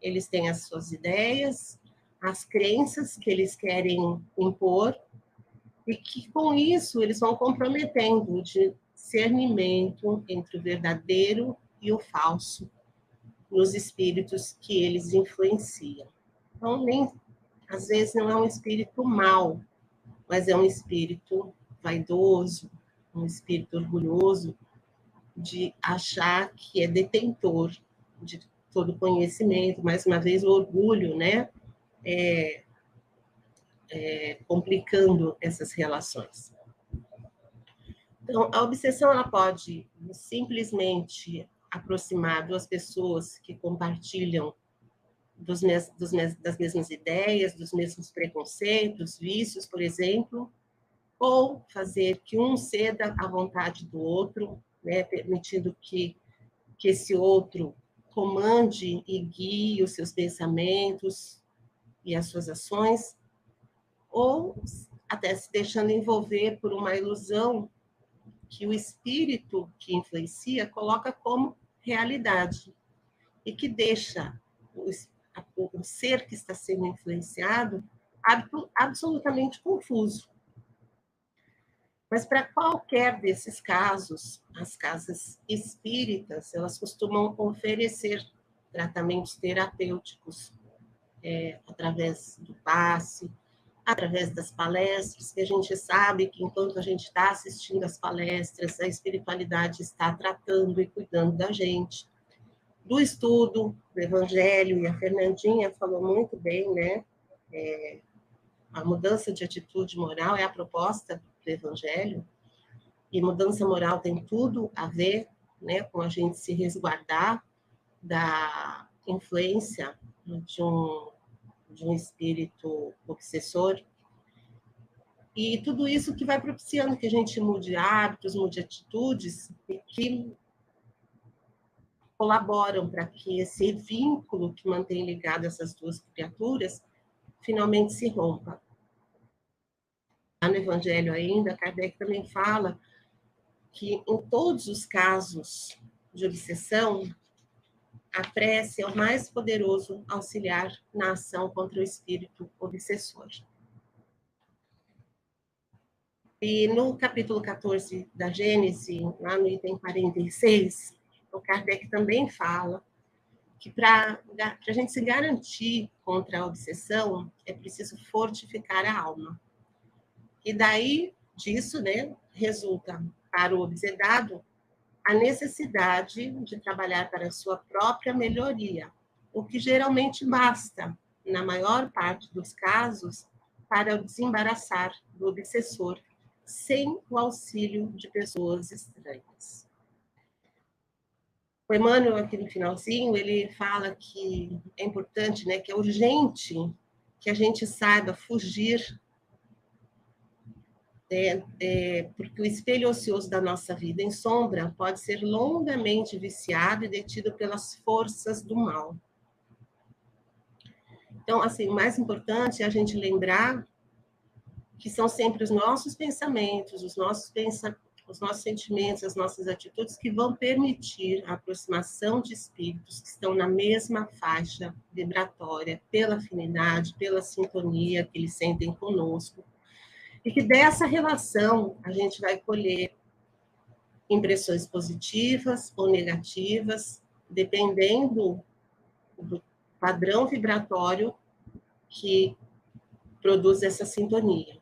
Eles têm as suas ideias, as crenças que eles querem impor, e que com isso eles vão comprometendo o discernimento entre o verdadeiro e o falso nos espíritos que eles influenciam. Então, às vezes não é um espírito mau, mas é um espírito vaidoso, um espírito orgulhoso, de achar que é detentor de todo conhecimento. Mais uma vez, o orgulho, né, complicando essas relações. Então, a obsessão ela pode simplesmente aproximar duas pessoas que compartilham das mesmas ideias, dos mesmos preconceitos, vícios, por exemplo, ou fazer que um ceda à vontade do outro, né, permitindo que esse outro comande e guie os seus pensamentos e as suas ações, ou até se deixando envolver por uma ilusão que o espírito que influencia coloca como realidade e que deixa o ser que está sendo influenciado absolutamente confuso. Mas para qualquer desses casos, as casas espíritas, elas costumam oferecer tratamentos terapêuticos através do passe, através das palestras, que a gente sabe que enquanto a gente está assistindo às palestras, a espiritualidade está tratando e cuidando da gente. Do estudo do Evangelho, e a Fernandinha falou muito bem, né? A mudança de atitude moral é a proposta do Evangelho, e mudança moral tem tudo a ver, né, com a gente se resguardar da influência de um espírito obsessor. E tudo isso que vai propiciando que a gente mude hábitos, mude atitudes, e que colaboram para que esse vínculo que mantém ligado essas duas criaturas finalmente se rompa. Lá no Evangelho ainda, Kardec também fala que em todos os casos de obsessão, a prece é o mais poderoso auxiliar na ação contra o espírito obsessor. E no capítulo 14 da Gênese, lá no item 46, o Kardec também fala que para a gente se garantir contra a obsessão, é preciso fortificar a alma. E daí disso, né, resulta para o obsedado a necessidade de trabalhar para a sua própria melhoria, o que geralmente basta, na maior parte dos casos, para o desembaraçar do obsessor, sem o auxílio de pessoas estranhas. O Emmanuel, aqui no finalzinho, ele fala que é importante, né, que é urgente que a gente saiba fugir, porque o espelho ocioso da nossa vida em sombra pode ser longamente viciado e detido pelas forças do mal. Então, assim, o mais importante é a gente lembrar que são sempre os nossos pensamentos, os nossos os nossos sentimentos, as nossas atitudes, que vão permitir a aproximação de espíritos que estão na mesma faixa vibratória, pela afinidade, pela sintonia que eles sentem conosco. E que dessa relação a gente vai colher impressões positivas ou negativas, dependendo do padrão vibratório que produz essa sintonia.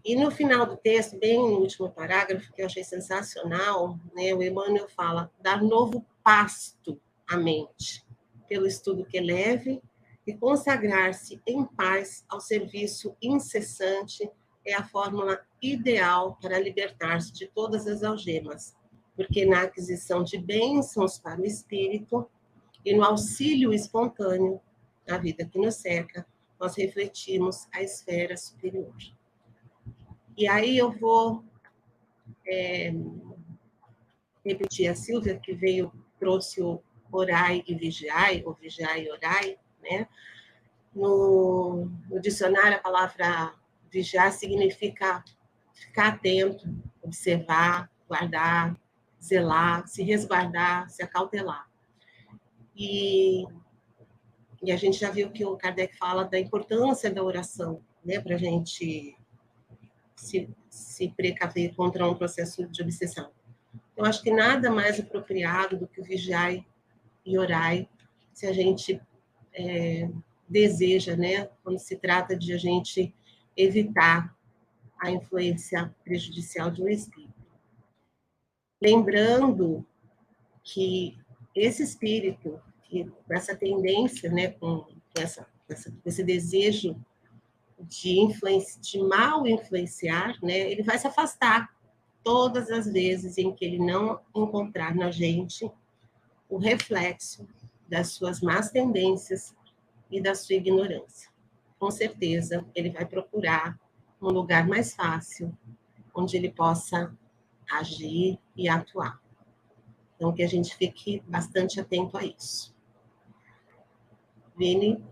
E no final do texto, bem no último parágrafo, que eu achei sensacional, né, o Emmanuel fala: dar novo pasto à mente, pelo estudo que eleve, e consagrar-se em paz ao serviço incessante é a fórmula ideal para libertar-se de todas as algemas, porque na aquisição de bênçãos para o espírito e no auxílio espontâneo à vida que nos cerca, nós refletimos a esfera superior. E aí eu vou repetir a Silvia, que trouxe o orai e vigiai, ou vigiai e orai, né? No dicionário, a palavra vigiar significa ficar atento, observar, guardar, zelar, se resguardar, se acautelar. E a gente já viu que o Kardec fala da importância da oração, né, para a gente se precaver contra um processo de obsessão. Eu acho que nada mais apropriado do que o vigiai e orai, se a gente deseja, né, quando se trata de a gente evitar a influência prejudicial de um espírito. Lembrando que esse espírito, com essa tendência, né, com esse desejo de mal influenciar, né, ele vai se afastar todas as vezes em que ele não encontrar na gente o reflexo das suas más tendências e da sua ignorância. Com certeza, ele vai procurar um lugar mais fácil, onde ele possa agir e atuar. Então, que a gente fique bastante atento a isso. Vini?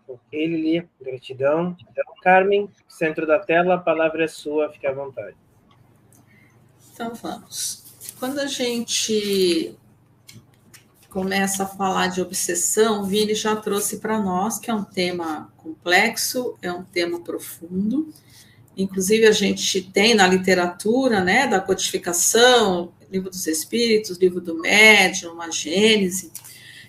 Ok, Lili, gratidão. Carmen, centro da tela, a palavra é sua, fique à vontade. Então, vamos. Quando a gente começa a falar de obsessão, o Vini já trouxe para nós que é um tema complexo, é um tema profundo. Inclusive, a gente tem na literatura, né, da codificação, Livro dos Espíritos, Livro do Médium, a Gênese.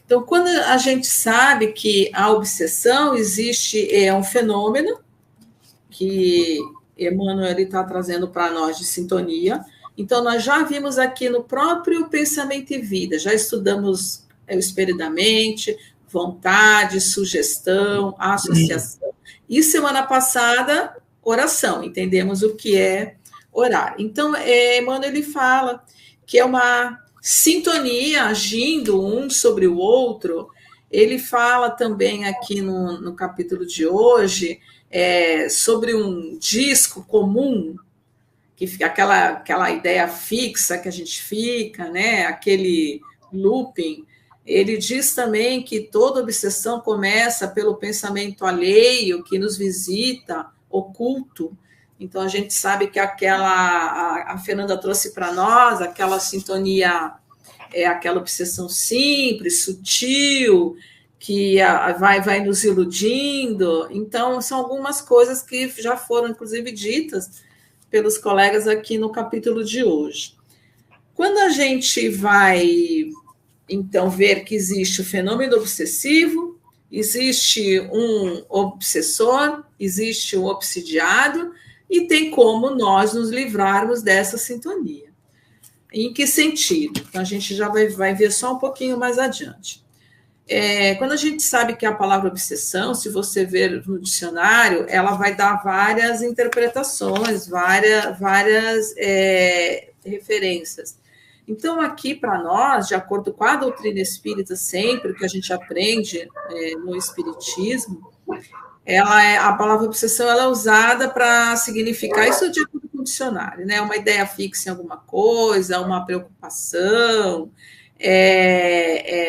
Então, quando a gente sabe que a obsessão existe, é um fenômeno que Emmanuel está trazendo para nós de sintonia. Então, nós já vimos aqui no próprio Pensamento e Vida, já estudamos o espelho da mente, vontade, sugestão, associação. E semana passada, oração, entendemos o que é orar. Então, Emmanuel ele fala que é uma sintonia agindo um sobre o outro. Ele fala também aqui no capítulo de hoje sobre um disco comum, que fica aquela ideia fixa que a gente fica, né? Aquele looping. Ele diz também que toda obsessão começa pelo pensamento alheio que nos visita, oculto. Então, a gente sabe que a Fernanda trouxe para nós aquela sintonia, aquela obsessão simples, sutil, que vai nos iludindo. Então, são algumas coisas que já foram, inclusive, ditas pelos colegas aqui no capítulo de hoje. Quando a gente vai, então, ver que existe o fenômeno obsessivo, existe um obsessor, existe um obsidiado, e tem como nós nos livrarmos dessa sintonia. Em que sentido? Então, a gente já vai ver só um pouquinho mais adiante. Quando a gente sabe que a palavra obsessão, se você ver no dicionário, ela vai dar várias interpretações, várias referências. Então, aqui para nós, de acordo com a doutrina espírita, sempre que a gente aprende no espiritismo, a palavra obsessão ela é usada para significar isso de acordo com o dicionário, né? Uma ideia fixa em alguma coisa, uma preocupação,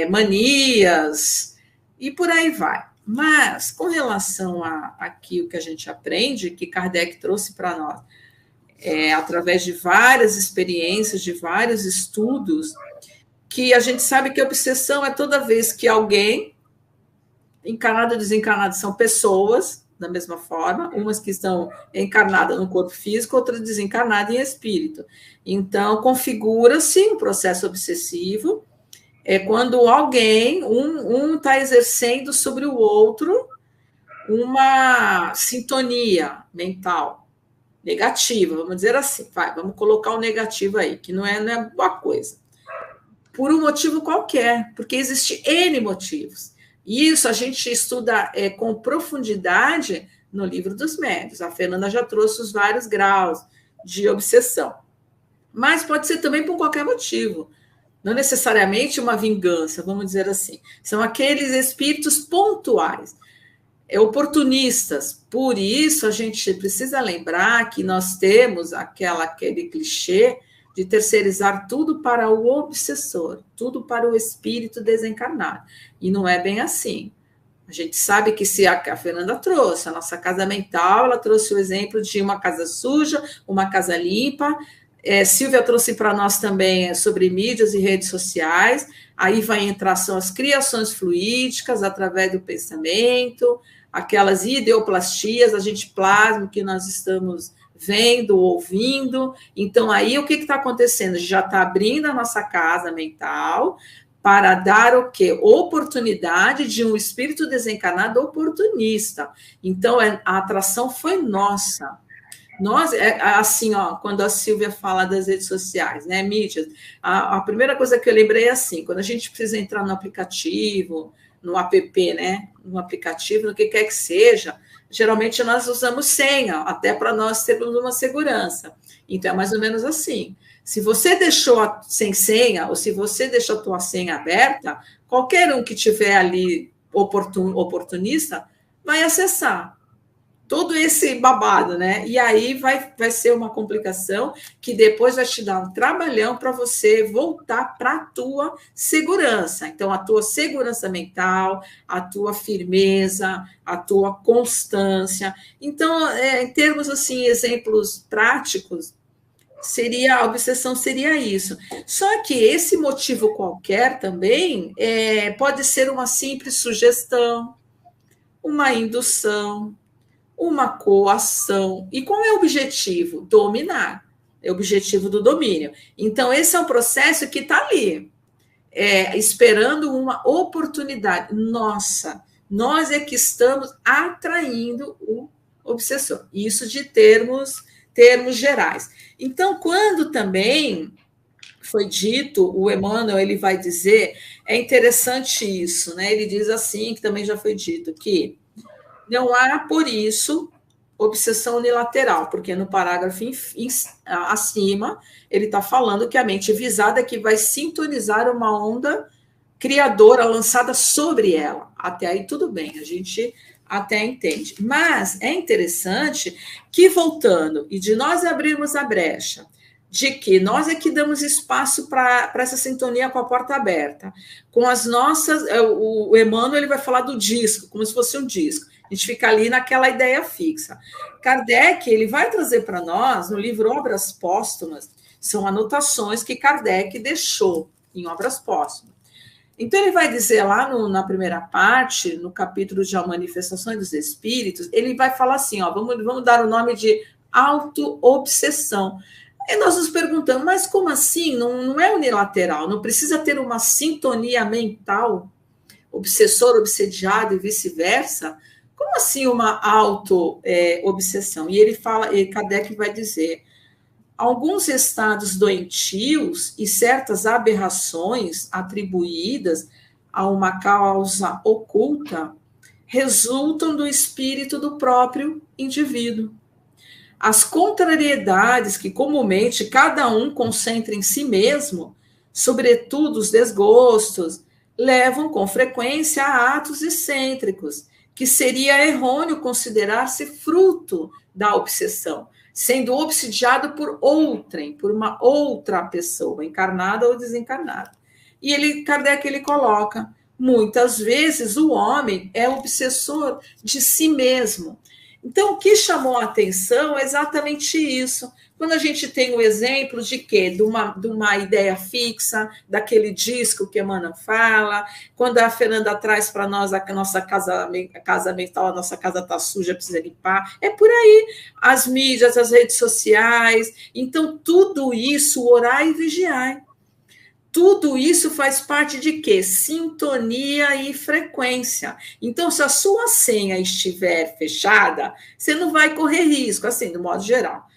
manias, e por aí vai. Mas, com relação a aqui o que a gente aprende, que Kardec trouxe para nós, através de várias experiências, de vários estudos, que a gente sabe que a obsessão é toda vez que alguém, encarnado ou desencarnado, são pessoas, da mesma forma, umas que estão encarnadas no corpo físico, outras desencarnadas em espírito. Então, configura-se um processo obsessivo, quando alguém, um está exercendo sobre o outro uma sintonia mental negativa, vamos dizer assim, vamos colocar o negativo aí, que não é boa coisa, por um motivo qualquer, porque existe N motivos. E isso a gente estuda com profundidade no livro dos médiuns. A Fernanda já trouxe os vários graus de obsessão. Mas pode ser também por qualquer motivo. Não necessariamente uma vingança, vamos dizer assim. São aqueles espíritos pontuais, oportunistas. Por isso, a gente precisa lembrar que nós temos aquele clichê de terceirizar tudo para o obsessor, tudo para o espírito desencarnado. E não é bem assim. A gente sabe que se a Fernanda trouxe, a nossa casa mental, ela trouxe o exemplo de uma casa suja, uma casa limpa. Silvia trouxe para nós também sobre mídias e redes sociais. Aí vai entrar, são as criações fluídicas através do pensamento, aquelas ideoplastias, a gente plasma que nós estamos vendo, ouvindo. Então, aí o que está acontecendo? A gente já está abrindo a nossa casa mental para dar o quê? Oportunidade de um espírito desencarnado oportunista. Então, a atração foi nossa. Nós, assim, quando a Silvia fala das redes sociais, né, mídias, a primeira coisa que eu lembrei é assim, quando a gente precisa entrar no aplicativo, no app, né, no aplicativo, no que quer que seja, geralmente nós usamos senha, até para nós termos uma segurança. Então, é mais ou menos assim. Se você deixou sem senha, ou se você deixou a tua senha aberta, qualquer um que tiver ali oportunista vai acessar todo esse babado, né? E aí vai ser uma complicação que depois vai te dar um trabalhão para você voltar para a tua segurança. Então, a tua segurança mental, a tua firmeza, a tua constância. Então, em termos, assim, exemplos práticos, a obsessão seria isso. Só que esse motivo qualquer também pode ser uma simples sugestão, uma indução, uma coação. E qual é o objetivo? Dominar. É o objetivo do domínio. Então, esse é um processo que está ali, esperando uma oportunidade. Nossa, nós é que estamos atraindo o obsessor. Isso de termos gerais. Então, quando também foi dito, o Emmanuel ele vai dizer, é interessante isso, né? Ele diz assim, que também já foi dito, que não há, por isso, obsessão unilateral, porque no parágrafo acima, ele está falando que a mente visada é que vai sintonizar uma onda criadora lançada sobre ela. Até aí tudo bem, a gente até entende. Mas é interessante que, voltando, e de nós abrirmos a brecha, de que nós é que damos espaço para essa sintonia com a porta aberta, com as nossas... O Emmanuel ele vai falar do disco, como se fosse um disco. A gente fica ali naquela ideia fixa. Kardec ele vai trazer para nós, no livro Obras Póstumas, são anotações que Kardec deixou em Obras Póstumas. Então, ele vai dizer lá na primeira parte, no capítulo de A Manifestação dos Espíritos, ele vai falar assim, vamos dar o nome de auto-obsessão. E nós nos perguntamos, mas como assim? Não é unilateral, não precisa ter uma sintonia mental, obsessor, obsediado e vice-versa? Como assim uma auto-obsessão? E ele fala, Kardec vai dizer, alguns estados doentios e certas aberrações atribuídas a uma causa oculta resultam do espírito do próprio indivíduo. As contrariedades que comumente cada um concentra em si mesmo, sobretudo os desgostos, levam com frequência a atos excêntricos, que seria errôneo considerar-se fruto da obsessão, sendo obsidiado por outrem, por uma outra pessoa, encarnada ou desencarnada. E Kardec ele coloca, muitas vezes o homem é obsessor de si mesmo. Então, o que chamou a atenção é exatamente isso. Quando a gente tem o exemplo de quê? De uma ideia fixa, daquele disco que Emmanuel fala, quando a Fernanda traz para nós a nossa casa mental, a nossa casa está suja, precisa limpar, é por aí. As mídias, as redes sociais, então tudo isso, orar e vigiar. Tudo isso faz parte de quê? Sintonia e frequência. Então, se a sua senha estiver fechada, você não vai correr risco, assim, do modo geral.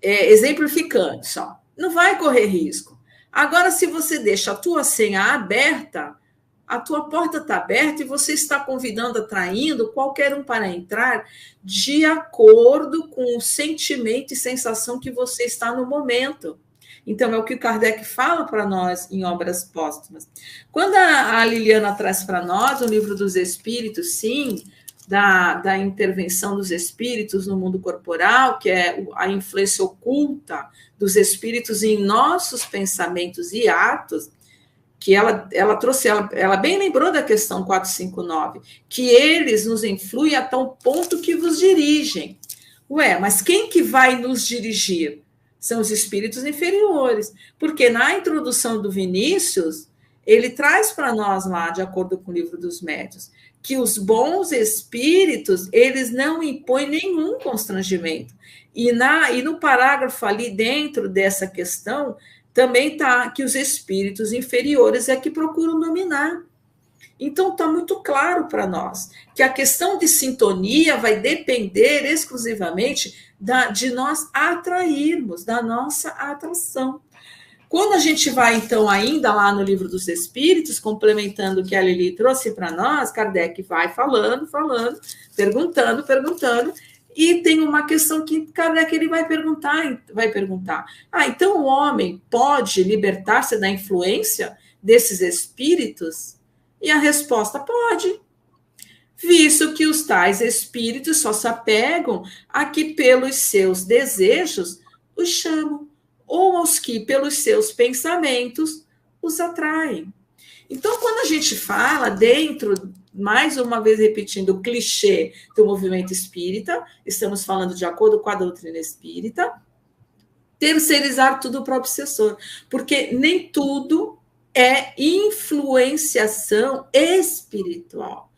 Exemplificando só. Não vai correr risco. Agora, se você deixa a tua senha aberta, a tua porta está aberta e você está convidando, atraindo qualquer um para entrar de acordo com o sentimento e sensação que você está no momento. Então, é o que o Kardec fala para nós em Obras Póstumas. Quando a Liliana traz para nós o Livro dos Espíritos, sim, da intervenção dos espíritos no mundo corporal, que é a influência oculta dos espíritos em nossos pensamentos e atos, que ela trouxe, ela bem lembrou da questão 459, que eles nos influem a tal ponto que vos dirigem. Ué, mas quem que vai nos dirigir? São os espíritos inferiores, porque na introdução do Vinícius, ele traz para nós lá, de acordo com o Livro dos Médiuns, que os bons espíritos, eles não impõem nenhum constrangimento. E no parágrafo ali dentro dessa questão, também está que os espíritos inferiores é que procuram dominar. Então, está muito claro para nós que a questão de sintonia vai depender exclusivamente de nós atrairmos, da nossa atração. Quando a gente vai, então, ainda lá no Livro dos Espíritos, complementando o que a Lili trouxe para nós, Kardec vai falando, perguntando, e tem uma questão que Kardec ele vai perguntar, então o homem pode libertar-se da influência desses espíritos? E a resposta, pode, visto que os tais espíritos só se apegam a que pelos seus desejos os chamam, ou aos que pelos seus pensamentos os atraem. Então, quando a gente fala dentro, mais uma vez repetindo, o clichê do movimento espírita, estamos falando de acordo com a doutrina espírita, terceirizar tudo para o obsessor, porque nem tudo é influenciação espiritual.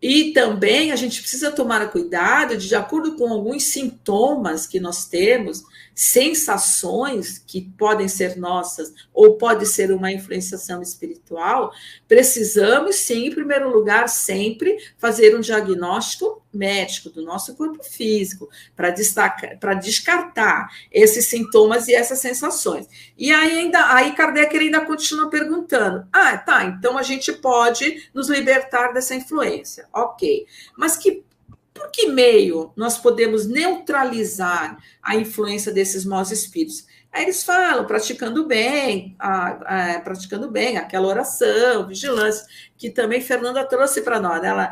E também a gente precisa tomar cuidado de acordo com alguns sintomas que nós temos, sensações que podem ser nossas ou pode ser uma influenciação espiritual, precisamos, sim, em primeiro lugar, sempre fazer um diagnóstico médico do nosso corpo físico para descartar esses sintomas e essas sensações. E aí Kardec ainda continua perguntando, então a gente pode nos libertar dessa influência. Ok, mas por que meio nós podemos neutralizar a influência desses maus espíritos? Aí eles falam, praticando bem, aquela oração, vigilância, que também Fernanda trouxe para nós. Ela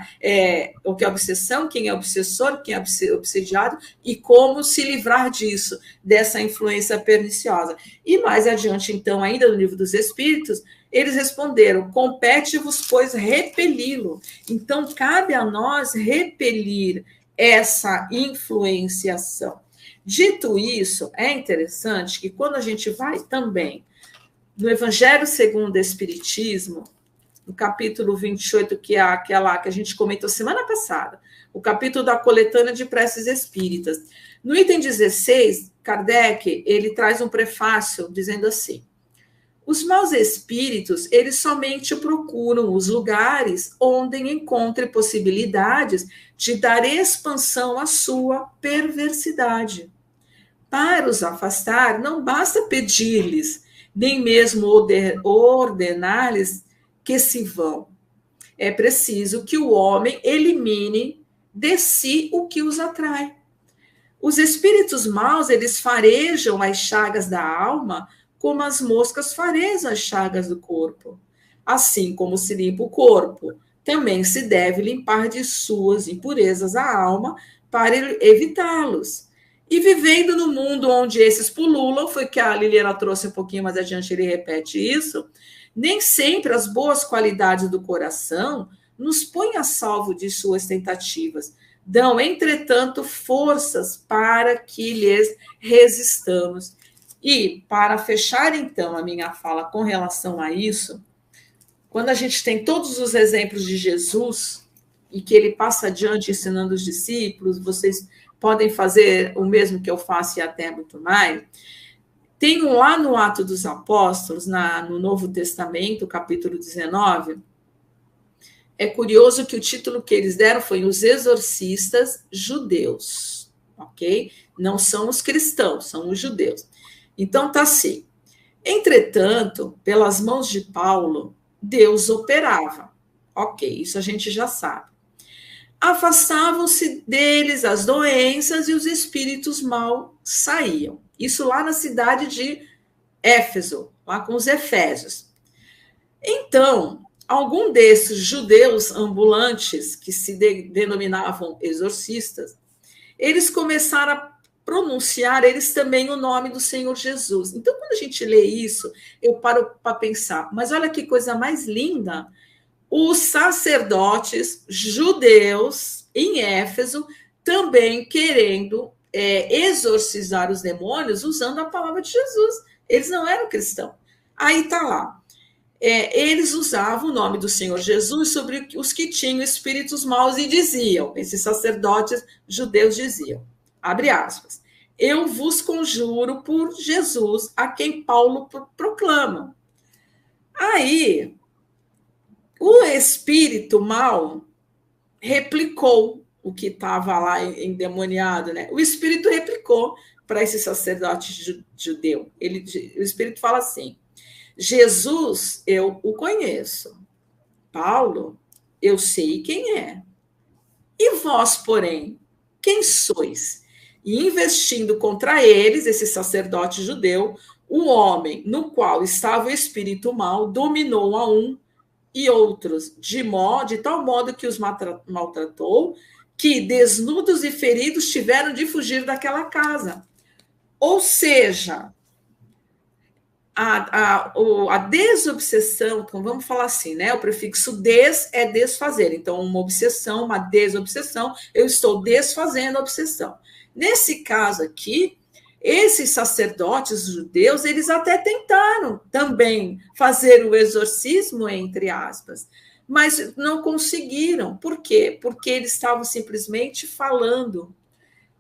o que é obsessão, quem é obsessor, quem é obsediado, e como se livrar disso, dessa influência perniciosa. E mais adiante, então, ainda no Livro dos Espíritos, eles responderam, compete-vos, pois, repeli-lo. Então, cabe a nós repelir essa influenciação. Dito isso, é interessante que quando a gente vai também no Evangelho segundo o Espiritismo, no capítulo 28, que é aquela que a gente comentou semana passada, o capítulo da coletânea de preces espíritas, no item 16, Kardec, ele traz um prefácio dizendo assim, os maus espíritos, eles somente procuram os lugares onde encontrem possibilidades de dar expansão à sua perversidade. Para os afastar, não basta pedir-lhes, nem mesmo ordenar-lhes que se vão. É preciso que o homem elimine de si o que os atrai. Os espíritos maus, eles farejam as chagas da alma como as moscas farejam as chagas do corpo. Assim como se limpa o corpo, também se deve limpar de suas impurezas a alma para evitá-los. E vivendo no mundo onde esses pululam, foi que a Liliana trouxe um pouquinho mais adiante, ele repete isso, Nem sempre as boas qualidades do coração nos põem a salvo de suas tentativas. Dão, entretanto, forças para que lhes resistamos. E, para fechar, então, a minha fala com relação a isso, quando a gente tem todos os exemplos de Jesus, e que ele passa adiante ensinando os discípulos, vocês podem fazer o mesmo que eu faço e até muito mais. Tem lá no Atos dos Apóstolos, no Novo Testamento, capítulo 19, é curioso que o título que eles deram foi Os Exorcistas Judeus, ok? Não são os cristãos, são os judeus. Então, tá assim. Entretanto, pelas mãos de Paulo, Deus operava. Ok, isso a gente já sabe. Afastavam-se deles as doenças e os espíritos mal saíam. Isso lá na cidade de Éfeso, lá com os efésios. Então, algum desses judeus ambulantes, que se denominavam exorcistas, eles começaram a pronunciar eles também o nome do Senhor Jesus. Então, quando a gente lê isso, eu paro para pensar, mas olha que coisa mais linda, os sacerdotes judeus em Éfeso também querendo exorcizar os demônios usando a palavra de Jesus. Eles não eram cristãos. Aí está lá. Eles usavam o nome do Senhor Jesus sobre os que tinham espíritos maus e diziam, esses sacerdotes judeus diziam, abre aspas, eu vos conjuro por Jesus, a quem Paulo proclama. Aí, o espírito mau replicou o que estava lá endemoniado, né? O espírito replicou para esse sacerdote judeu. O espírito fala assim, Jesus, eu o conheço. Paulo, eu sei quem é. E vós, porém, quem sois? E investindo contra eles, esse sacerdote judeu, o homem no qual estava o espírito mau dominou a um e outros, de tal modo que os maltratou, que desnudos e feridos tiveram de fugir daquela casa. Ou seja, a desobsessão, então vamos falar assim, né? O prefixo des é desfazer. Então, uma obsessão, uma desobsessão, eu estou desfazendo a obsessão. Nesse caso aqui, esses sacerdotes judeus, eles até tentaram também fazer o exorcismo, entre aspas, mas não conseguiram. Por quê? Porque eles estavam simplesmente falando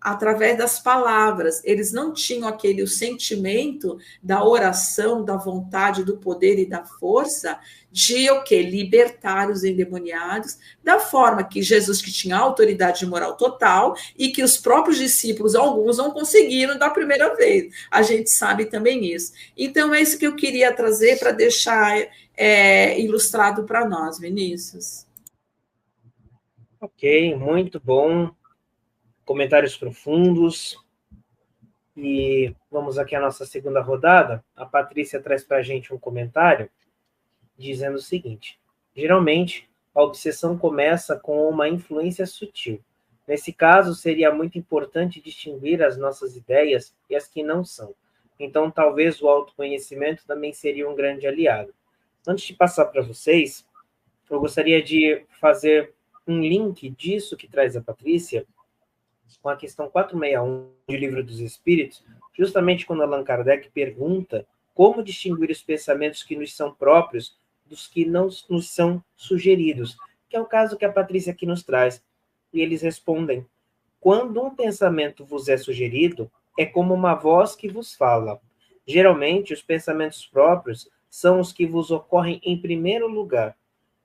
através das palavras. Eles não tinham o sentimento da oração, da vontade, do poder e da força de libertar os endemoniados, da forma que Jesus, que tinha autoridade moral total, e que os próprios discípulos, alguns, não conseguiram da primeira vez. A gente sabe também isso. Então, é isso que eu queria trazer para deixar ilustrado para nós, Vinícius. Ok, muito bom. Comentários profundos. E vamos aqui à nossa segunda rodada. A Patrícia traz para a gente um comentário dizendo o seguinte: geralmente, a obsessão começa com uma influência sutil. Nesse caso, seria muito importante distinguir as nossas ideias e as que não são. Então, talvez o autoconhecimento também seria um grande aliado. Antes de passar para vocês, eu gostaria de fazer um link disso que traz a Patrícia com a questão 461 do Livro dos Espíritos, justamente quando Allan Kardec pergunta como distinguir os pensamentos que nos são próprios dos que não nos são sugeridos, que é o caso que a Patrícia aqui nos traz. E eles respondem: quando um pensamento vos é sugerido, é como uma voz que vos fala. Geralmente, os pensamentos próprios são os que vos ocorrem em primeiro lugar.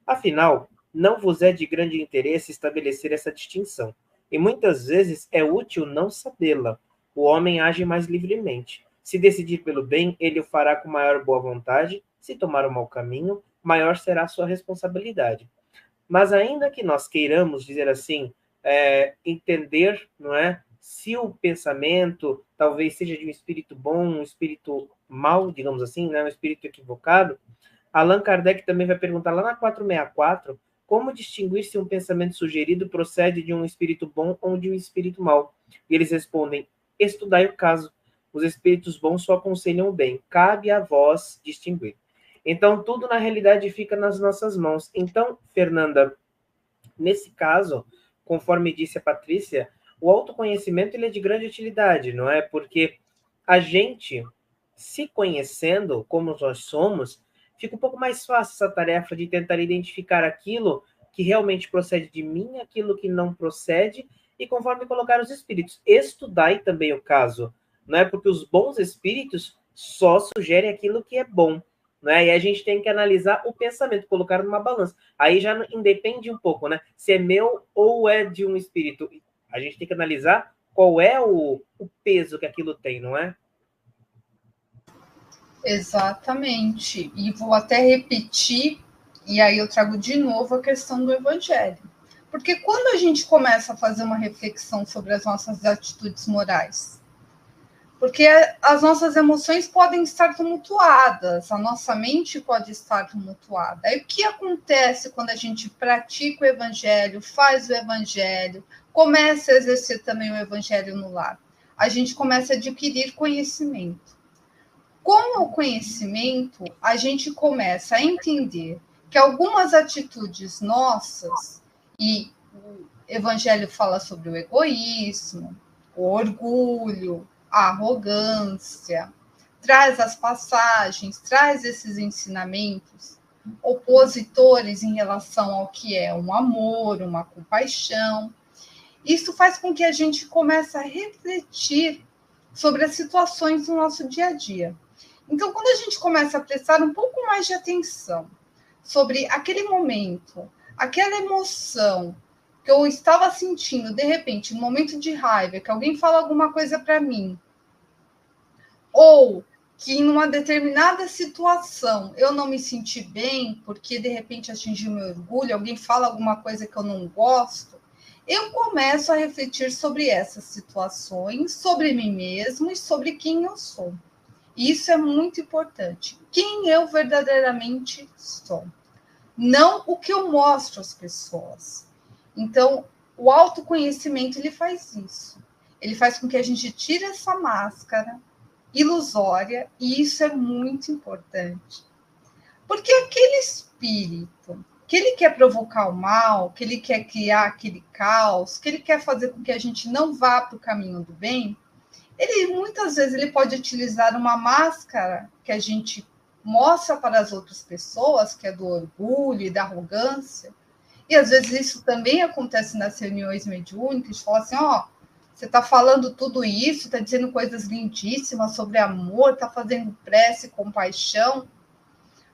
Afinal, não vos é de grande interesse estabelecer essa distinção. E muitas vezes é útil não sabê-la. O homem age mais livremente. Se decidir pelo bem, ele o fará com maior boa vontade. Se tomar o mau caminho, maior será a sua responsabilidade. Mas ainda que nós queiramos dizer assim, entender, não é, se o pensamento talvez seja de um espírito bom, um espírito mau, digamos assim, né, um espírito equivocado, Allan Kardec também vai perguntar lá na 464, como distinguir se um pensamento sugerido procede de um espírito bom ou de um espírito mau? E eles respondem: estudai o caso. Os espíritos bons só aconselham o bem. Cabe a vós distinguir. Então, tudo na realidade fica nas nossas mãos. Então, Fernanda, nesse caso, conforme disse a Patrícia, o autoconhecimento ele é de grande utilidade, não é? Porque a gente, se conhecendo como nós somos, fica um pouco mais fácil essa tarefa de tentar identificar aquilo que realmente procede de mim, aquilo que não procede, e conforme colocar os espíritos. Estudai também o caso, não é? Porque os bons espíritos só sugerem aquilo que é bom, né? E a gente tem que analisar o pensamento, colocar numa balança. Aí já independe um pouco, né? Se é meu ou é de um espírito. A gente tem que analisar qual é o peso que aquilo tem, não é? Exatamente. E vou até repetir, e aí eu trago de novo a questão do evangelho. Porque quando a gente começa a fazer uma reflexão sobre as nossas atitudes morais, porque as nossas emoções podem estar tumultuadas, a nossa mente pode estar tumultuada. Aí o que acontece quando a gente pratica o evangelho, faz o evangelho, começa a exercer também o evangelho no lar? A gente começa a adquirir conhecimento. Com o conhecimento, a gente começa a entender que algumas atitudes nossas, e o evangelho fala sobre o egoísmo, o orgulho, a arrogância, traz as passagens, traz esses ensinamentos opositores em relação ao que é um amor, uma compaixão. Isso faz com que a gente comece a refletir sobre as situações do nosso dia a dia. Então, quando a gente começa a prestar um pouco mais de atenção sobre aquele momento, aquela emoção que eu estava sentindo, de repente, um momento de raiva, que alguém fala alguma coisa para mim, ou que em uma determinada situação eu não me senti bem, porque de repente atingiu meu orgulho, alguém fala alguma coisa que eu não gosto, eu começo a refletir sobre essas situações, sobre mim mesmo e sobre quem eu sou. Isso é muito importante. Quem eu verdadeiramente sou. Não o que eu mostro às pessoas. Então, o autoconhecimento, ele faz isso. Ele faz com que a gente tire essa máscara ilusória, e isso é muito importante. Porque aquele espírito que ele quer provocar o mal, que ele quer criar aquele caos, que ele quer fazer com que a gente não vá para o caminho do bem, ele muitas vezes ele pode utilizar uma máscara que a gente mostra para as outras pessoas, que é do orgulho e da arrogância. E às vezes isso também acontece nas reuniões mediúnicas, fala assim, você está falando tudo isso, está dizendo coisas lindíssimas sobre amor, está fazendo prece, compaixão,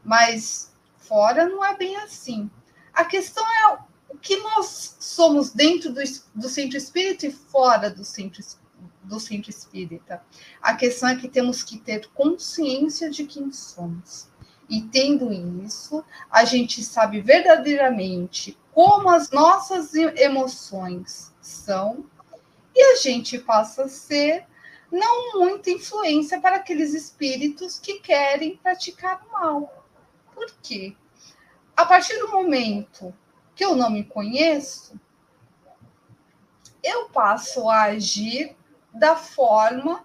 mas fora não é bem assim. A questão é o que nós somos dentro do centro espírita e fora do centro espírita. A questão é que temos que ter consciência de quem somos. E tendo isso, a gente sabe verdadeiramente como as nossas emoções são, e a gente passa a ser não muita influência para aqueles espíritos que querem praticar o mal. Por quê? A partir do momento que eu não me conheço, eu passo a agir da forma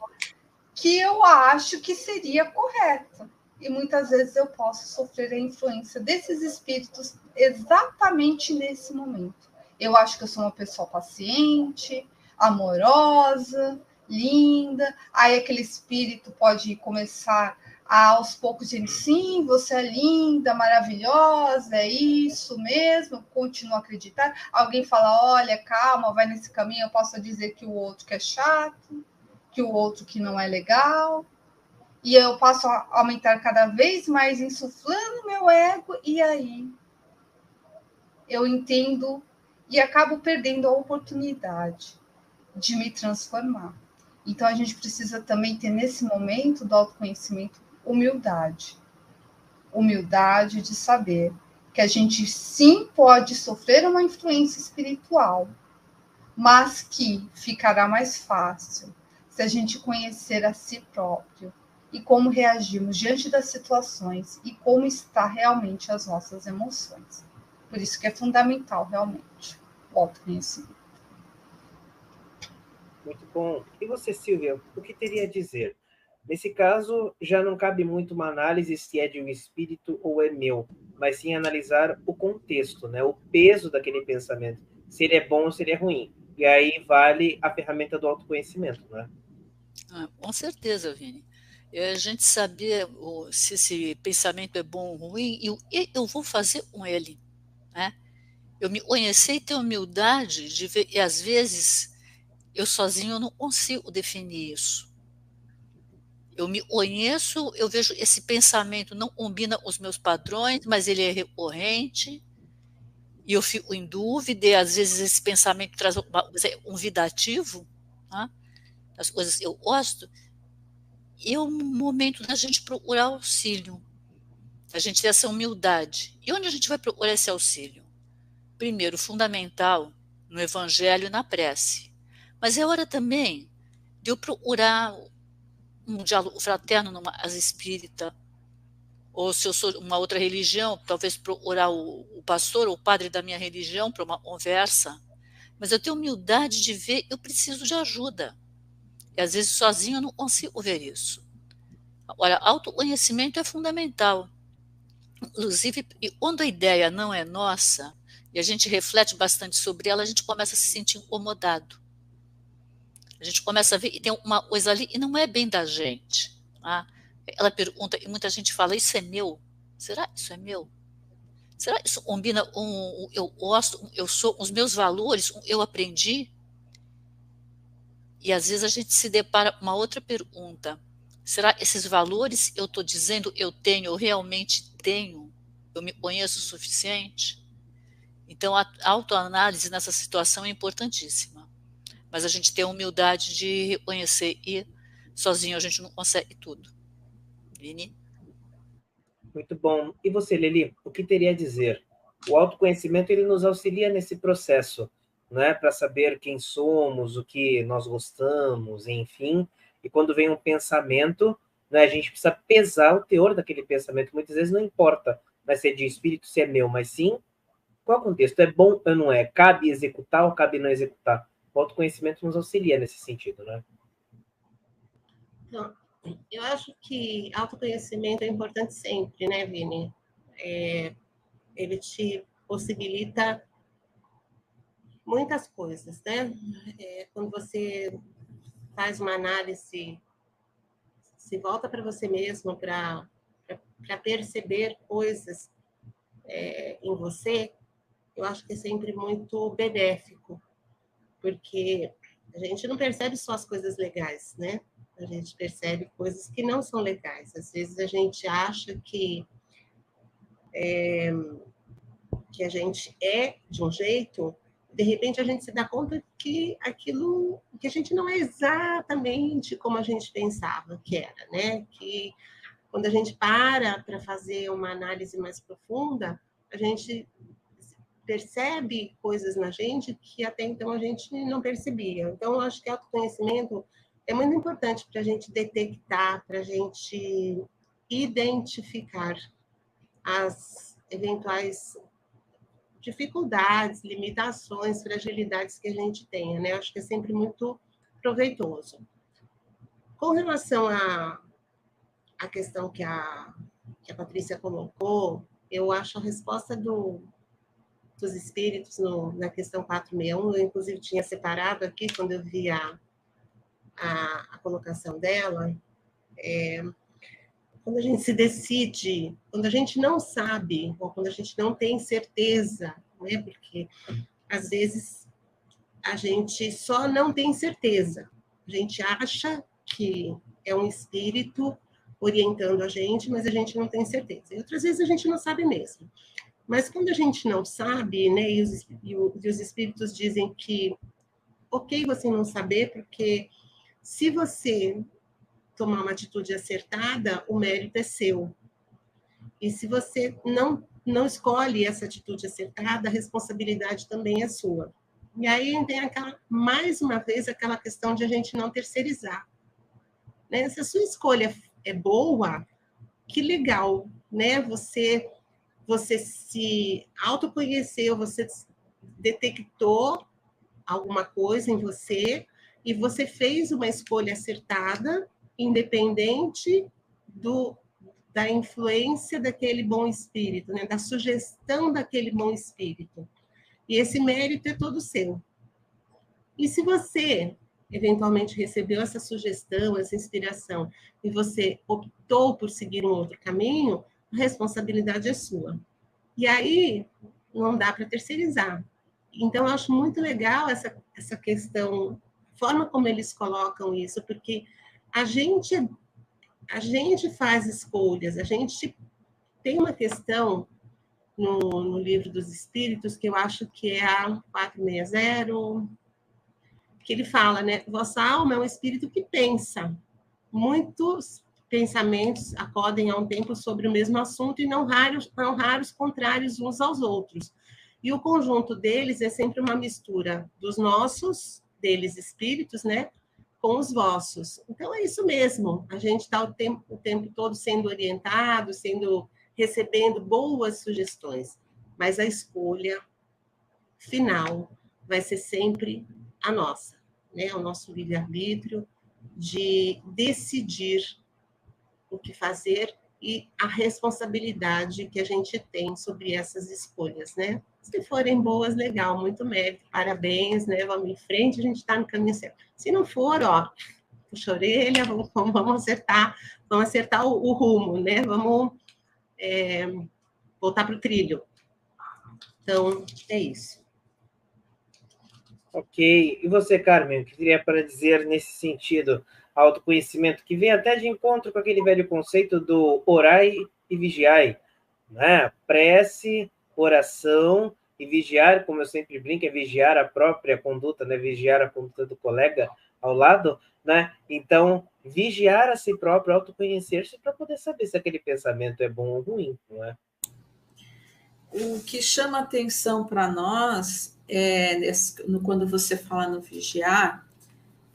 que eu acho que seria correta. E muitas vezes eu posso sofrer a influência desses espíritos exatamente nesse momento. Eu acho que eu sou uma pessoa paciente, amorosa, linda. Aí aquele espírito pode começar aos poucos dizer, sim, você é linda, maravilhosa, é isso mesmo, eu continuo a acreditar. Alguém fala, olha, calma, vai nesse caminho, eu posso dizer que o outro que é chato, que o outro que não é legal, e eu passo a aumentar cada vez mais, insuflando meu ego, e aí eu entendo e acabo perdendo a oportunidade de me transformar. Então, a gente precisa também ter, nesse momento do autoconhecimento, humildade. Humildade de saber que a gente, sim, pode sofrer uma influência espiritual, mas que ficará mais fácil se a gente conhecer a si próprio e como reagimos diante das situações e como está realmente as nossas emoções. Por isso que é fundamental, realmente, o autoconhecimento. Muito bom. E você, Silvia, o que teria a dizer? Nesse caso, já não cabe muito uma análise se é de um espírito ou é meu, mas sim analisar o contexto, né? O peso daquele pensamento, se ele é bom ou se ele é ruim. E aí vale a ferramenta do autoconhecimento, né? Com certeza, Vini. É a gente saber se esse pensamento é bom ou ruim e o que eu vou fazer com ele, né? Eu me conhecer e ter humildade de ver, e às vezes eu sozinho não consigo definir isso. Eu me conheço, eu vejo esse pensamento não combina com os meus padrões, mas ele é recorrente, e eu fico em dúvida, e às vezes esse pensamento traz um vidativo, tá? As coisas que eu gosto, e é o momento da gente procurar auxílio, da gente ter essa humildade. E onde a gente vai procurar esse auxílio? Primeiro, fundamental, no Evangelho e na prece. Mas é hora também de eu procurar um diálogo fraterno numa casa espírita, ou se eu sou uma outra religião, talvez procurar o pastor ou o padre da minha religião para uma conversa. Mas eu tenho humildade de ver, eu preciso de ajuda. E às vezes sozinho eu não consigo ver isso. Agora, autoconhecimento é fundamental. Inclusive, e quando a ideia não é nossa, e a gente reflete bastante sobre ela, a gente começa a se sentir incomodado. A gente começa a ver que tem uma coisa ali e não é bem da gente. Tá? Ela pergunta, e muita gente fala, isso é meu? Será que isso é meu? Será que isso combina com o eu gosto, eu sou, os meus valores, eu aprendi? E às vezes a gente se depara com uma outra pergunta. Será que esses valores eu estou dizendo eu tenho, eu realmente tenho? Eu me conheço o suficiente? Então a autoanálise nessa situação é importantíssima. Mas a gente tem a humildade de reconhecer e sozinho a gente não consegue tudo. Vini? Muito bom. E você, Lili, o que teria a dizer? O autoconhecimento ele nos auxilia nesse processo, né, para saber quem somos, o que nós gostamos, enfim. E quando vem um pensamento, né, a gente precisa pesar o teor daquele pensamento. Muitas vezes não importa, né, se é de espírito, se é meu, mas sim qual o contexto. É bom ou não é? Cabe executar ou cabe não executar? O autoconhecimento nos auxilia nesse sentido, né? Então, eu acho que autoconhecimento é importante sempre, né, Vini? Ele te possibilita muitas coisas, né? Quando você faz uma análise, se volta para você mesmo para perceber coisas em você, eu acho que é sempre muito benéfico, porque a gente não percebe só as coisas legais, né? A gente percebe coisas que não são legais. Às vezes a gente acha que a gente é de um jeito, de repente a gente se dá conta que aquilo, que a gente não é exatamente como a gente pensava que era, né? Que quando a gente para fazer uma análise mais profunda, a gente percebe coisas na gente que até então a gente não percebia. Então, eu acho que autoconhecimento é muito importante para a gente detectar, para a gente identificar as eventuais dificuldades, limitações, fragilidades que a gente tenha, né? Acho que é sempre muito proveitoso. Com relação à questão que a Patrícia colocou, eu acho a resposta dos espíritos na questão 461, eu inclusive tinha separado aqui quando eu vi a colocação dela, quando a gente se decide, quando a gente não sabe, ou quando a gente não tem certeza, né? Porque às vezes a gente só não tem certeza. A gente acha que é um espírito orientando a gente, mas a gente não tem certeza. E outras vezes a gente não sabe mesmo. Mas quando a gente não sabe, né, e os espíritos dizem que ok você não saber, porque se você tomar uma atitude acertada, o mérito é seu. E se você não escolhe essa atitude acertada, a responsabilidade também é sua. E aí tem mais uma vez aquela questão de a gente não terceirizar. Né? Se a sua escolha é boa, que legal, né? Você se autoconheceu, você detectou alguma coisa em você e você fez uma escolha acertada independente da influência daquele bom espírito, né? Da sugestão daquele bom espírito. E esse mérito é todo seu. E se você eventualmente recebeu essa sugestão, essa inspiração, e você optou por seguir um outro caminho, a responsabilidade é sua. E aí não dá para terceirizar. Então, eu acho muito legal essa questão, a forma como eles colocam isso, porque a gente faz escolhas, a gente tem uma questão no Livro dos Espíritos, que eu acho que é a 460, que ele fala, né? Vossa alma é um espírito que pensa. Muitos pensamentos acodem a um tempo sobre o mesmo assunto e não raros contrários uns aos outros. E o conjunto deles é sempre uma mistura dos nossos, deles espíritos, né? Com os vossos. Então, é isso mesmo. A gente está o tempo todo sendo orientado, recebendo boas sugestões. Mas a escolha final vai ser sempre a nossa, né? O nosso livre-arbítrio de decidir o que fazer e a responsabilidade que a gente tem sobre essas escolhas, né? Se forem boas, legal, muito mérito, parabéns, né? Vamos em frente, a gente está no caminho certo. Se não for, ó, puxa a orelha, vamos acertar o rumo, né? Vamos voltar para o trilho. Então, é isso. Ok. E você, Carmen, o que teria para dizer nesse sentido? Autoconhecimento, que vem até de encontro com aquele velho conceito do orai e vigiai, né? Prece, oração e vigiar, como eu sempre brinco, é vigiar a própria conduta, né? Vigiar a conduta do colega ao lado, né? Então, vigiar a si próprio, autoconhecer-se para poder saber se aquele pensamento é bom ou ruim, não é? O que chama atenção para nós, quando você fala no vigiar,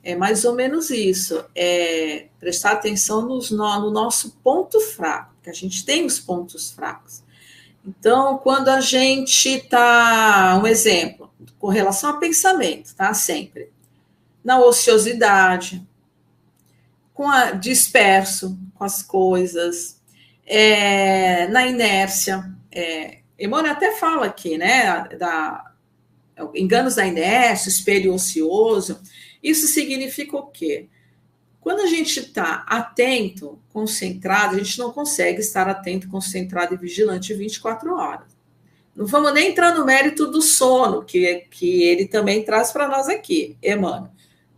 é mais ou menos isso, é prestar atenção no nosso ponto fraco, que a gente tem os pontos fracos. Então, quando a gente está, um exemplo, com relação a pensamento, tá? Sempre. Na ociosidade, disperso com as coisas, na inércia. Emmanuel até fala aqui, né? Enganos da inércia, espelho ocioso. Isso significa o quê? Quando a gente está atento, concentrado, a gente não consegue estar atento, concentrado e vigilante 24 horas. Não vamos nem entrar no mérito do sono, que ele também traz para nós aqui, Emmanuel.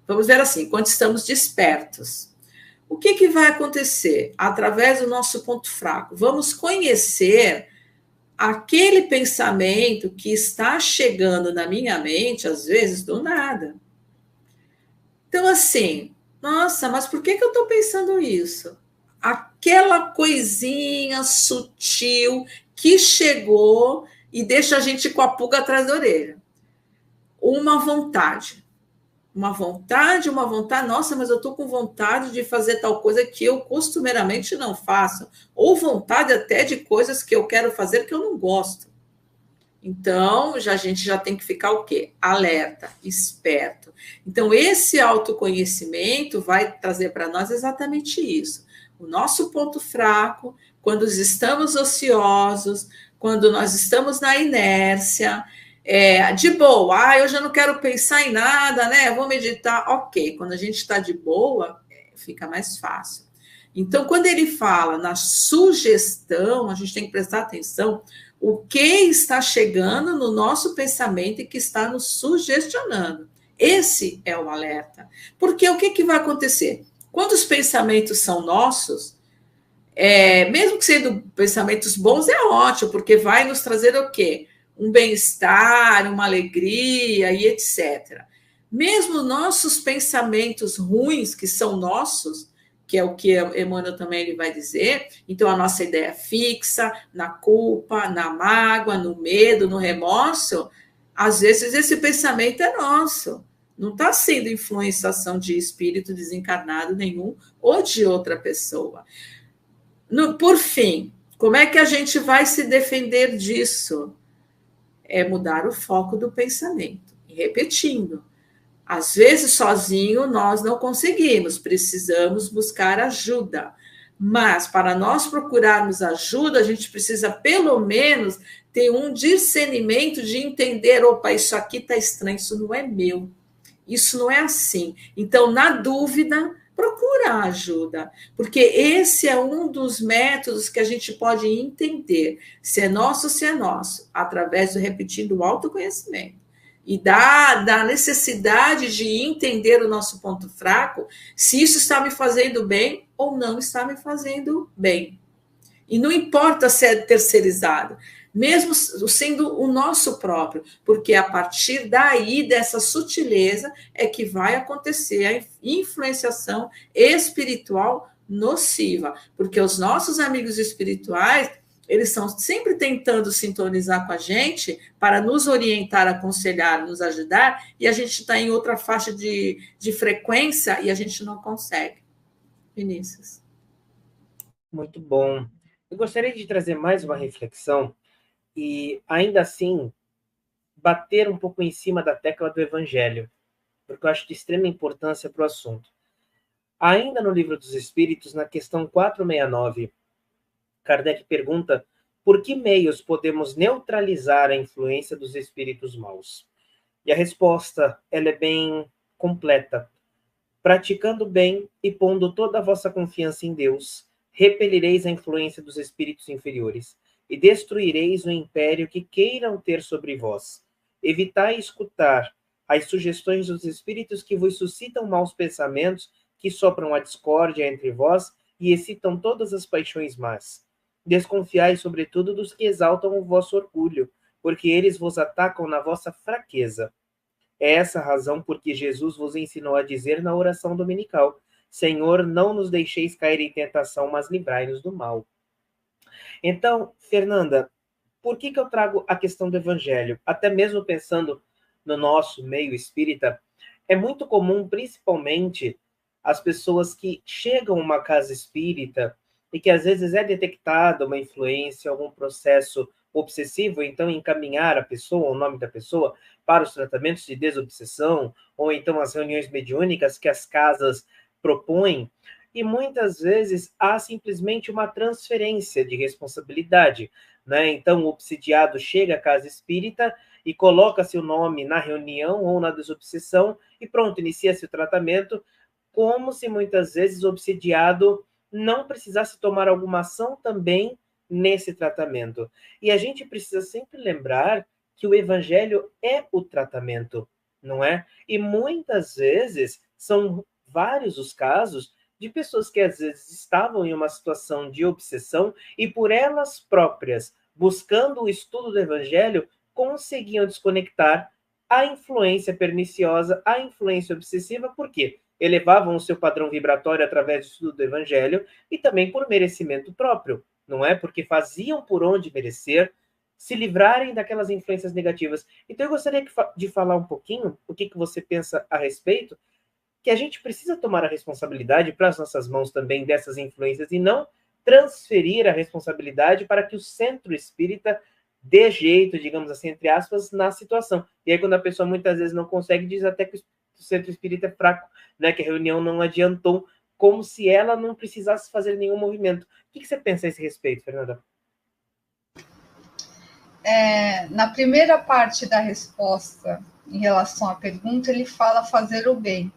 Vamos ver assim, quando estamos despertos. O que vai acontecer? Através do nosso ponto fraco, vamos conhecer aquele pensamento que está chegando na minha mente, às vezes, do nada. Então, assim, nossa, mas por que eu estou pensando isso? Aquela coisinha sutil que chegou e deixa a gente com a pulga atrás da orelha. Uma vontade, nossa, mas eu estou com vontade de fazer tal coisa que eu costumeiramente não faço. Ou vontade até de coisas que eu quero fazer que eu não gosto. Então, a gente já tem que ficar o quê? Alerta, esperto. Então, esse autoconhecimento vai trazer para nós exatamente isso. O nosso ponto fraco, quando estamos ociosos, quando nós estamos na inércia, de boa, eu já não quero pensar em nada, né? Vou meditar, ok. Quando a gente está de boa, fica mais fácil. Então, quando ele fala na sugestão, a gente tem que prestar atenção o que está chegando no nosso pensamento e que está nos sugestionando. Esse é o alerta. Porque o que vai acontecer? Quando os pensamentos são nossos, mesmo que sendo pensamentos bons, é ótimo, porque vai nos trazer o quê? Um bem-estar, uma alegria e etc. Mesmo nossos pensamentos ruins, que são nossos, que é o que Emmanuel também ele vai dizer, então a nossa ideia fixa na culpa, na mágoa, no medo, no remorso, às vezes esse pensamento é nosso, não está sendo influenciação de espírito desencarnado nenhum ou de outra pessoa. Por fim, como é que a gente vai se defender disso? É mudar o foco do pensamento, repetindo. Às vezes, sozinho, nós não conseguimos, precisamos buscar ajuda. Mas, para nós procurarmos ajuda, a gente precisa, pelo menos, ter um discernimento de entender, opa, isso aqui está estranho, isso não é meu, isso não é assim. Então, na dúvida, procura ajuda, porque esse é um dos métodos que a gente pode entender se é nosso ou se é nosso, através do repetir do autoconhecimento. E da necessidade de entender o nosso ponto fraco, se isso está me fazendo bem ou não está me fazendo bem. E não importa se é terceirizado, mesmo sendo o nosso próprio, porque a partir daí, dessa sutileza, é que vai acontecer a influenciação espiritual nociva, porque os nossos amigos espirituais, eles estão sempre tentando sintonizar com a gente para nos orientar, aconselhar, nos ajudar, e a gente está em outra faixa de frequência e a gente não consegue. Vinícius. Muito bom. Eu gostaria de trazer mais uma reflexão e, ainda assim, bater um pouco em cima da tecla do Evangelho, porque eu acho de extrema importância para o assunto. Ainda no Livro dos Espíritos, na questão 469, Kardec pergunta por que meios podemos neutralizar a influência dos espíritos maus. E a resposta ela é bem completa. Praticando bem e pondo toda a vossa confiança em Deus, repelireis a influência dos espíritos inferiores e destruireis o império que queiram ter sobre vós. Evitai escutar as sugestões dos espíritos que vos suscitam maus pensamentos, que sopram a discórdia entre vós e excitam todas as paixões más. Desconfiai, sobretudo, dos que exaltam o vosso orgulho, porque eles vos atacam na vossa fraqueza. É essa a razão por que Jesus vos ensinou a dizer na oração dominical: Senhor, não nos deixeis cair em tentação, mas livrai-nos do mal. Então, Fernanda, por que eu trago a questão do Evangelho? Até mesmo pensando no nosso meio espírita, é muito comum, principalmente, as pessoas que chegam a uma casa espírita e que às vezes é detectada uma influência, algum processo obsessivo, então encaminhar a pessoa, o nome da pessoa, para os tratamentos de desobsessão, ou então as reuniões mediúnicas que as casas propõem, e muitas vezes há simplesmente uma transferência de responsabilidade, né? Então o obsidiado chega à casa espírita e coloca seu nome na reunião ou na desobsessão e pronto, inicia-se o tratamento, como se muitas vezes o obsidiado não precisasse tomar alguma ação também nesse tratamento. E a gente precisa sempre lembrar que o Evangelho é o tratamento, não é? E muitas vezes são vários os casos de pessoas que às vezes estavam em uma situação de obsessão e por elas próprias, buscando o estudo do Evangelho, conseguiam desconectar a influência perniciosa, a influência obsessiva, por quê? Elevavam o seu padrão vibratório através do estudo do Evangelho e também por merecimento próprio, não é? Porque faziam por onde merecer, se livrarem daquelas influências negativas. Então eu gostaria de falar um pouquinho o que você pensa a respeito, que a gente precisa tomar a responsabilidade para as nossas mãos também dessas influências e não transferir a responsabilidade para que o centro espírita dê jeito, digamos assim, entre aspas, na situação. E aí quando a pessoa muitas vezes não consegue, diz até que o centro espírita é fraco, né, que a reunião não adiantou, como se ela não precisasse fazer nenhum movimento. O que você pensa a esse respeito, Fernanda? Na primeira parte da resposta, em relação à pergunta, ele fala fazer o bem,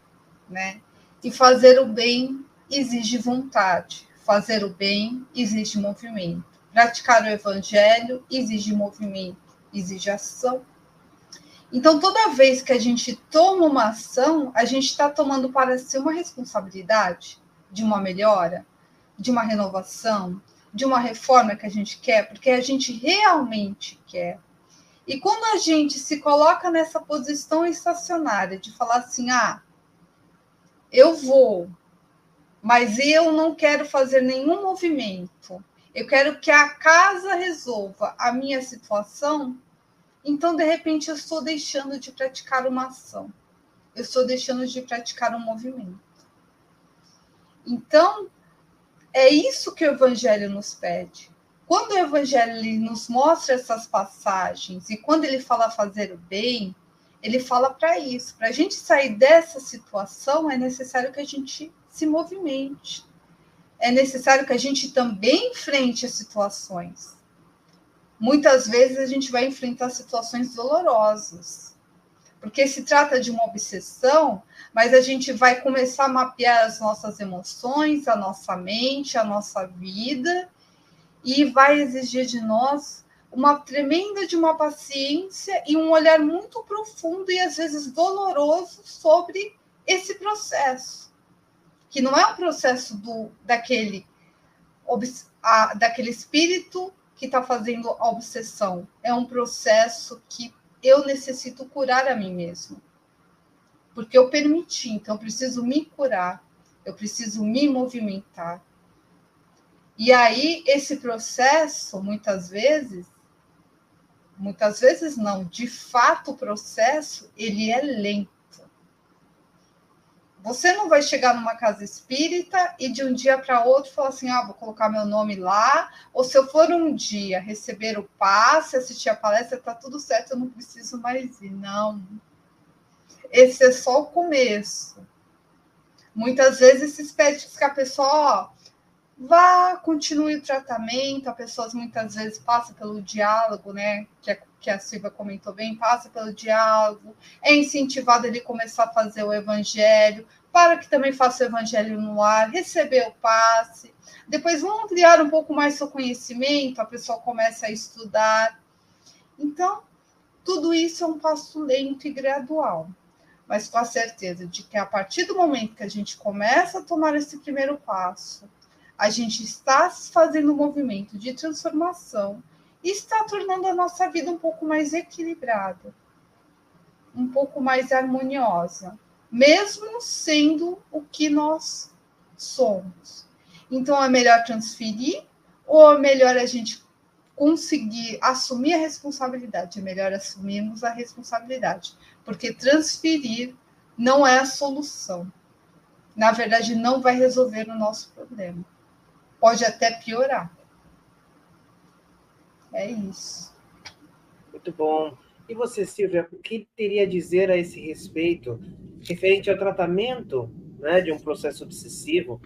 né? E fazer o bem exige vontade, fazer o bem exige movimento, praticar o Evangelho exige movimento, exige ação. Então, toda vez que a gente toma uma ação, a gente está tomando para si uma responsabilidade de uma melhora, de uma renovação, de uma reforma que a gente quer, porque a gente realmente quer. E quando a gente se coloca nessa posição estacionária de falar assim, eu vou, mas eu não quero fazer nenhum movimento, eu quero que a casa resolva a minha situação, então, de repente, eu estou deixando de praticar uma ação. Eu estou deixando de praticar um movimento. Então, é isso que o Evangelho nos pede. Quando o Evangelho nos mostra essas passagens e quando ele fala fazer o bem, ele fala para isso. Para a gente sair dessa situação, é necessário que a gente se movimente. É necessário que a gente também enfrente as situações. Muitas vezes a gente vai enfrentar situações dolorosas, porque se trata de uma obsessão, mas a gente vai começar a mapear as nossas emoções, a nossa mente, a nossa vida, e vai exigir de nós uma tremenda de uma paciência e um olhar muito profundo e às vezes doloroso sobre esse processo, que não é um processo daquele espírito que está fazendo a obsessão, é um processo que eu necessito curar a mim mesmo, porque eu permiti, então eu preciso me curar, eu preciso me movimentar. E aí, esse processo, muitas vezes não, de fato o processo, ele é lento. Você não vai chegar numa casa espírita e de um dia para outro falar assim, vou colocar meu nome lá, ou se eu for um dia receber o passe, assistir a palestra, está tudo certo, eu não preciso mais ir. Não. Esse é só o começo. Muitas vezes se pede que a pessoa vá, continue o tratamento, a pessoa muitas vezes passa pelo diálogo, né? Que a Silvia comentou bem, passa pelo diálogo, é incentivado ele começar a fazer o evangelho, para que também faça o evangelho no ar, receber o passe, depois vão ampliar um pouco mais seu conhecimento, a pessoa começa a estudar. Então, tudo isso é um passo lento e gradual, mas com a certeza de que a partir do momento que a gente começa a tomar esse primeiro passo, a gente está fazendo um movimento de transformação e está tornando a nossa vida um pouco mais equilibrada, um pouco mais harmoniosa, mesmo sendo o que nós somos. Então, é melhor transferir ou é melhor a gente conseguir assumir a responsabilidade? É melhor assumirmos a responsabilidade, porque transferir não é a solução. Na verdade, não vai resolver o nosso problema. Pode até piorar. É isso. Muito bom. E você, Silvia, o que teria a dizer a esse respeito, referente ao tratamento, né, de um processo obsessivo,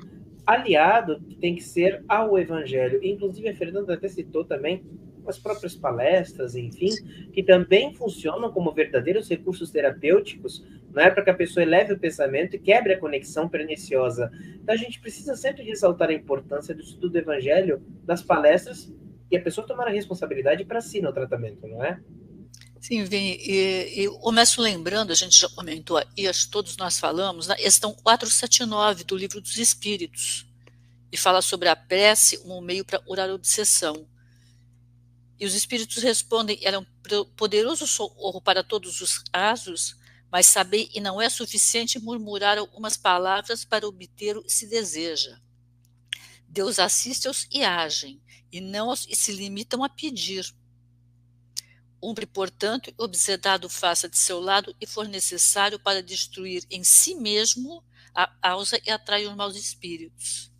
aliado que tem que ser ao Evangelho? Inclusive, a Fernanda até citou também as próprias palestras, enfim, que também funcionam como verdadeiros recursos terapêuticos, né, para que a pessoa eleve o pensamento e quebre a conexão perniciosa. Então, a gente precisa sempre ressaltar a importância do estudo do Evangelho, das palestras, e a pessoa tomar a responsabilidade para si no tratamento, não é? Sim, Vini, e começo lembrando, a gente já comentou aí, acho que todos nós falamos, na questão 479 do Livro dos Espíritos, e fala sobre a prece, um meio para curar a obsessão. E os espíritos respondem, era um poderoso socorro para todos os casos, mas saber e não é suficiente murmurar algumas palavras para obter o que se deseja. Deus assiste-os e agem, e não se limitam a pedir. Cumpre, portanto, obsedado faça de seu lado e for necessário para destruir em si mesmo a causa e atrair os maus espíritos.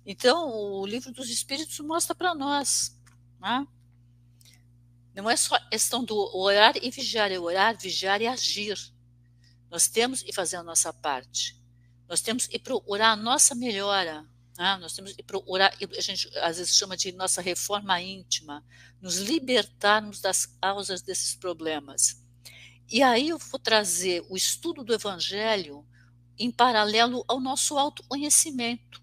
Então, o Livro dos Espíritos mostra para nós, né? Não é só questão do orar e vigiar, é orar, vigiar e agir. Nós temos que fazer a nossa parte. Nós temos que procurar a nossa melhora. Nós temos que procurar, a gente às vezes chama de nossa reforma íntima, nos libertarmos das causas desses problemas. E aí eu vou trazer o estudo do Evangelho em paralelo ao nosso autoconhecimento.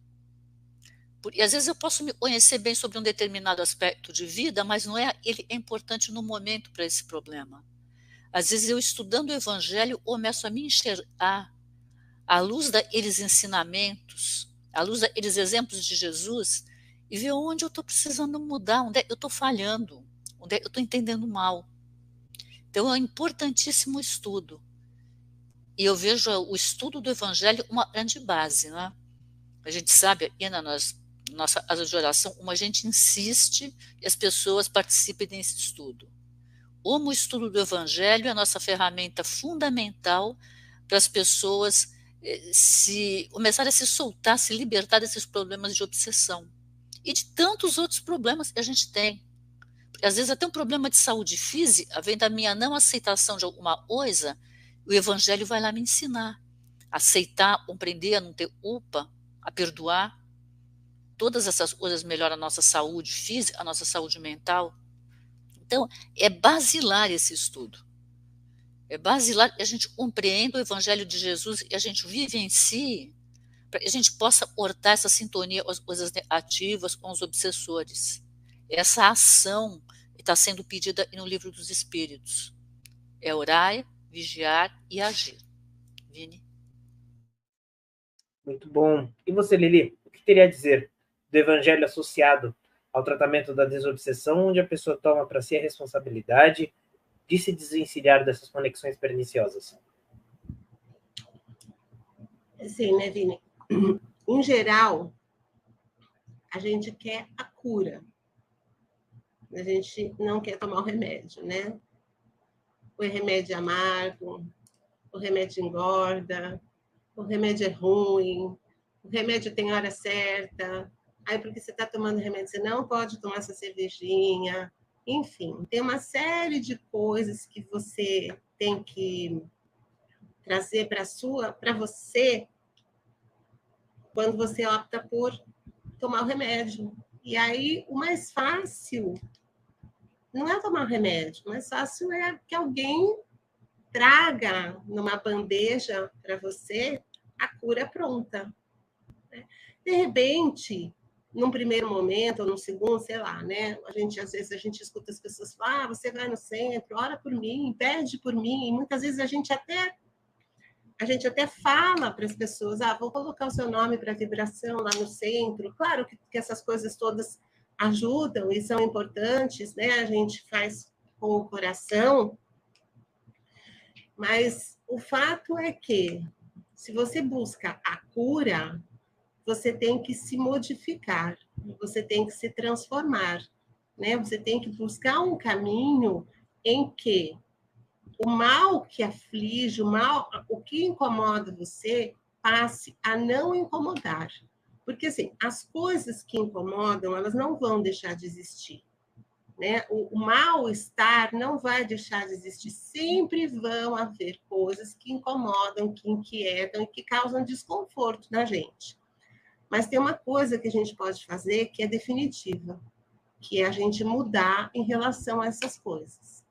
E às vezes eu posso me conhecer bem sobre um determinado aspecto de vida, mas não é ele é importante no momento para esse problema. Às vezes eu estudando o Evangelho começo a me enxergar à luz daqueles ensinamentos, à luz daqueles exemplos de Jesus, e ver onde eu estou precisando mudar, onde é que eu estou falhando, onde é que eu estou entendendo mal. Então é importantíssimo o estudo. E eu vejo o estudo do Evangelho uma grande base, né? A gente sabe aqui na nossa casa de oração, como a gente insiste que as pessoas participem desse estudo. Como o estudo do Evangelho é a nossa ferramenta fundamental para as pessoas começarem a se soltar, se libertar desses problemas de obsessão e de tantos outros problemas que a gente tem. às vezes até um problema de saúde física, vem da minha não aceitação de alguma coisa, o evangelho vai lá me ensinar. Aceitar, compreender, a não ter culpa, a perdoar. Todas essas coisas melhoram a nossa saúde física, a nossa saúde mental. Então, é basilar esse estudo. É basilar que a gente compreenda o evangelho de Jesus e a gente vivencie, para que a gente possa cortar essa sintonia com as coisas negativas, com os obsessores. Essa ação que está sendo pedida no Livro dos Espíritos. É orar, vigiar e agir. Vini? Muito bom. E você, Lili, o que teria a dizer do evangelho associado ao tratamento da desobsessão, onde a pessoa toma para si a responsabilidade de se desvencilhar dessas conexões perniciosas? Sim, né, Vini? Em geral, a gente quer a cura. A gente não quer tomar o remédio, né? O remédio é amargo, o remédio engorda, o remédio é ruim, o remédio tem hora certa. Aí, porque você está tomando remédio, você não pode tomar essa cervejinha. Enfim, tem uma série de coisas que você tem que trazer para você quando você opta por tomar o remédio. E aí, o mais fácil não é tomar o remédio, o mais fácil é que alguém traga numa bandeja para você a cura pronta. De repente, num primeiro momento, ou num segundo, sei lá, né? Às vezes a gente escuta as pessoas falar, você vai no centro, ora por mim, pede por mim, e muitas vezes a gente até fala para as pessoas, vou colocar o seu nome para vibração lá no centro. Claro que essas coisas todas ajudam e são importantes, né? A gente faz com o coração, mas o fato é que, se você busca a cura, você tem que se modificar, você tem que se transformar, né? Você tem que buscar um caminho em que o mal que aflige, o que incomoda você, passe a não incomodar. Porque, assim, as coisas que incomodam, elas não vão deixar de existir, né? O mal-estar não vai deixar de existir. Sempre vão haver coisas que incomodam, que inquietam e que causam desconforto na gente. Mas tem uma coisa que a gente pode fazer que é definitiva, que é a gente mudar em relação a essas coisas.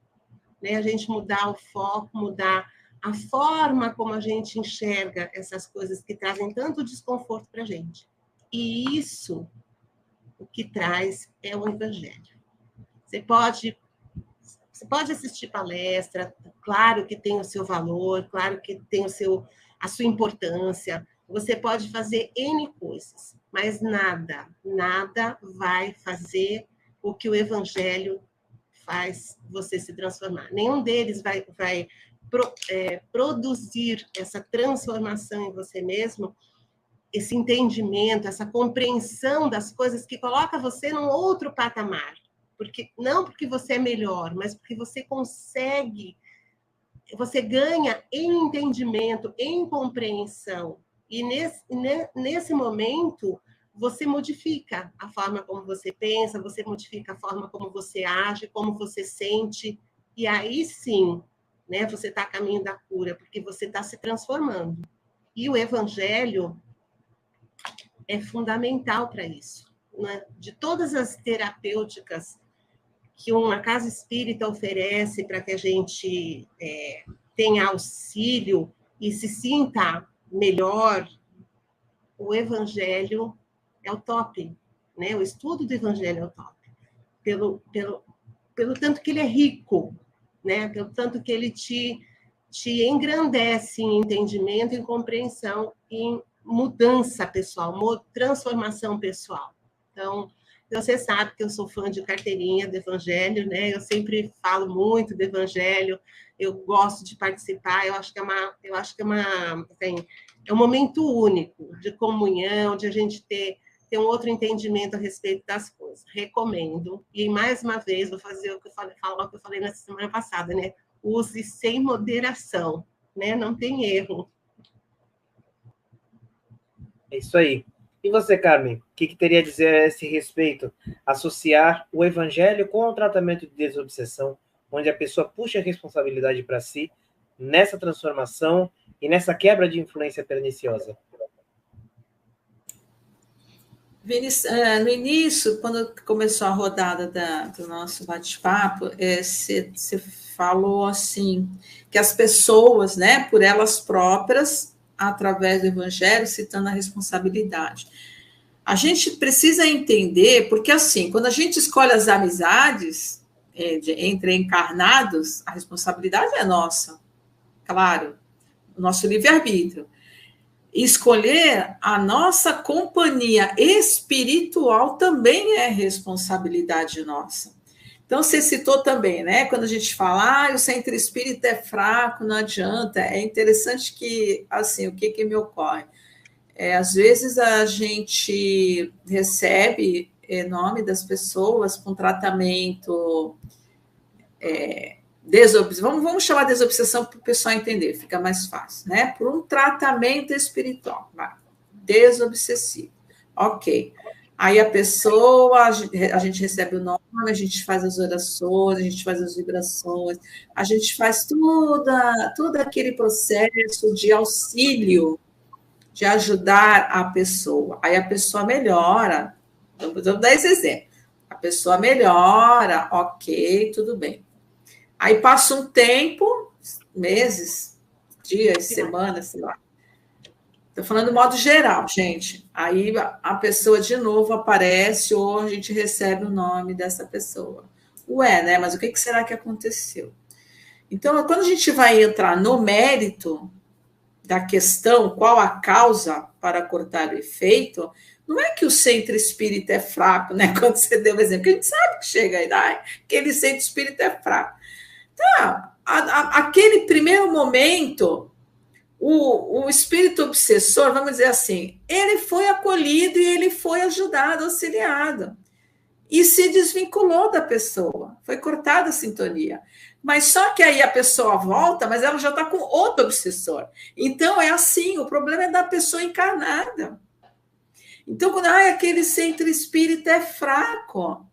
Né? A gente mudar o foco, mudar a forma como a gente enxerga essas coisas que trazem tanto desconforto para a gente. E isso, o que traz é o Evangelho. Você pode assistir palestra, claro que tem o seu valor, claro que tem a sua importância, você pode fazer N coisas, mas nada vai fazer o que o Evangelho faz você se transformar. Nenhum deles vai produzir essa transformação em você mesmo, esse entendimento, essa compreensão das coisas que coloca você num outro patamar. Não porque você é melhor, mas porque você ganha em entendimento, em compreensão. E nesse momento, você modifica a forma como você pensa, você modifica a forma como você age, como você sente. E aí sim, né, você está a caminho da cura, porque você está se transformando. E o Evangelho é fundamental para isso. Né? De todas as terapêuticas que uma casa espírita oferece para que a gente tenha auxílio e se sinta melhor, o Evangelho é o top, né? O estudo do Evangelho é o top. Pelo tanto que ele é rico, né? Pelo tanto que ele te engrandece em entendimento, em compreensão, em mudança pessoal, transformação pessoal. Então, você sabe que eu sou fã de carteirinha do Evangelho, né? Eu sempre falo muito do Evangelho, eu gosto de participar, eu acho que é um momento único de comunhão, de a gente ter um outro entendimento a respeito das coisas. Recomendo. E, mais uma vez, vou fazer o que eu falei na semana passada, né? Use sem moderação, né? Não tem erro. É isso aí. E você, Carmen, o que teria a dizer a esse respeito? Associar o evangelho com o tratamento de desobsessão, onde a pessoa puxa a responsabilidade para si nessa transformação e nessa quebra de influência perniciosa. Vinícius, no início, quando começou a rodada do nosso bate-papo, você falou assim, que as pessoas, né, por elas próprias, através do evangelho, citando a responsabilidade. A gente precisa entender, porque assim, quando a gente escolhe as amizades entre encarnados, a responsabilidade é nossa, claro, o nosso livre-arbítrio. Escolher a nossa companhia espiritual também é responsabilidade nossa. Então, você citou também, né? Quando a gente fala, o centro espírita é fraco, não adianta. É interessante que, assim, o que me ocorre? Às vezes a gente recebe nome das pessoas com tratamento vamos chamar de desobsessão para o pessoal entender, fica mais fácil, né? Por um tratamento espiritual, desobsessivo. Ok. Aí a pessoa, a gente recebe o nome, a gente faz as orações, a gente faz as vibrações, a gente faz todo aquele processo de auxílio, de ajudar a pessoa. Aí a pessoa melhora. Vamos dar esse exemplo. A pessoa melhora, ok, tudo bem. Aí passa um tempo, meses, dias, semanas, sei lá. Estou falando de modo geral, gente. Aí a pessoa de novo aparece ou a gente recebe o nome dessa pessoa. Ué, né? Mas o que será que aconteceu? Então, quando a gente vai entrar no mérito da questão, qual a causa para cortar o efeito, não é que o centro espírita é fraco, né? Quando você deu o exemplo, porque a gente sabe que chega aí, aquele centro espírita é fraco. Tá, aquele primeiro momento, o espírito obsessor, vamos dizer assim, ele foi acolhido e ele foi ajudado, auxiliado. E se desvinculou da pessoa, foi cortada a sintonia. Mas só que aí a pessoa volta, mas ela já está com outro obsessor. Então, é assim, o problema é da pessoa encarnada. Então, quando aquele centro espírita é fraco,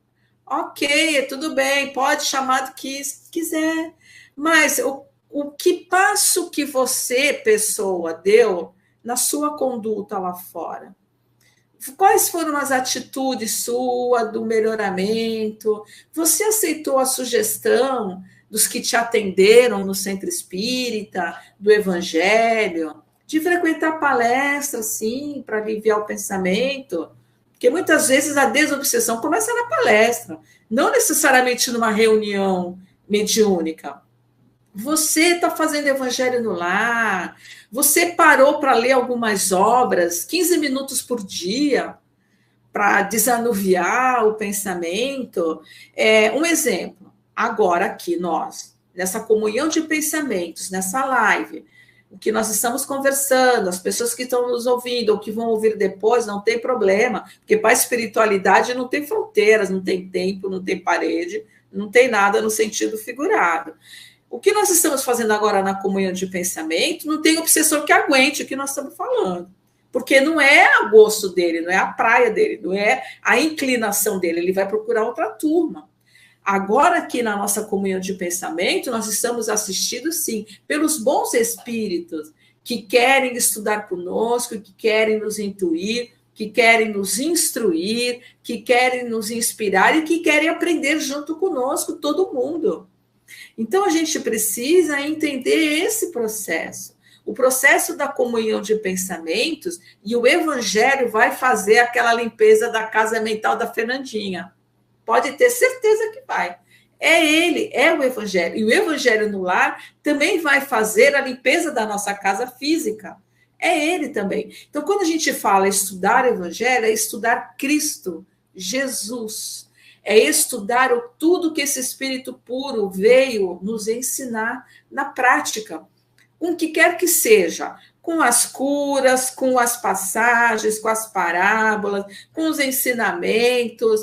ok, tudo bem, pode chamar do que quiser, mas o que passo que você, pessoa, deu na sua conduta lá fora? Quais foram as atitudes suas do melhoramento? Você aceitou a sugestão dos que te atenderam no centro espírita, do evangelho, de frequentar palestras, sim, para aliviar o pensamento? Porque muitas vezes a desobsessão começa na palestra, não necessariamente numa reunião mediúnica. Você está fazendo evangelho no lar, você parou para ler algumas obras, 15 minutos por dia, para desanuviar o pensamento. Um exemplo, agora aqui nós, nessa comunhão de pensamentos, nessa live, o que nós estamos conversando, as pessoas que estão nos ouvindo ou que vão ouvir depois, não tem problema, porque para a espiritualidade não tem fronteiras, não tem tempo, não tem parede, não tem nada no sentido figurado. O que nós estamos fazendo agora na comunhão de pensamento, não tem obsessor que aguente o que nós estamos falando, porque não é o gosto dele, não é a praia dele, não é a inclinação dele, ele vai procurar outra turma. Agora, aqui na nossa comunhão de pensamento, nós estamos assistidos, sim, pelos bons espíritos que querem estudar conosco, que querem nos intuir, que querem nos instruir, que querem nos inspirar e que querem aprender junto conosco, todo mundo. Então, a gente precisa entender esse processo. O processo da comunhão de pensamentos, e o evangelho vai fazer aquela limpeza da casa mental da Fernandinha. Pode ter certeza que vai. É ele, é o evangelho. E o evangelho no lar também vai fazer a limpeza da nossa casa física. É ele também. Então, quando a gente fala estudar o evangelho, é estudar Cristo, Jesus. É estudar tudo que esse Espírito puro veio nos ensinar na prática. Com o que quer que seja. Com as curas, com as passagens, com as parábolas, com os ensinamentos.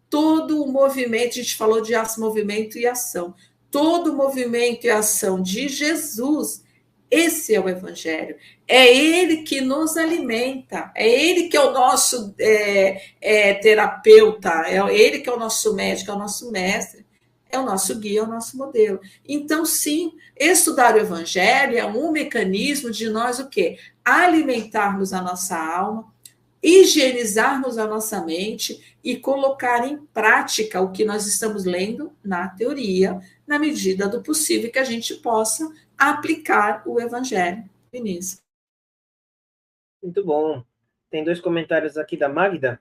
Todo o movimento, a gente falou de movimento e ação, todo o movimento e ação de Jesus Esse é o Evangelho. É ele que nos alimenta, é ele que é o nosso terapeuta, é ele que é o nosso médico, é o nosso mestre, é o nosso guia, é o nosso modelo. Então, sim, estudar o Evangelho é um mecanismo de nós o quê? Alimentarmos a nossa alma, higienizarmos a nossa mente e colocar em prática o que nós estamos lendo na teoria, na medida do possível que a gente possa aplicar o Evangelho. Vinícius. Muito bom. Tem 2 comentários aqui da Magda.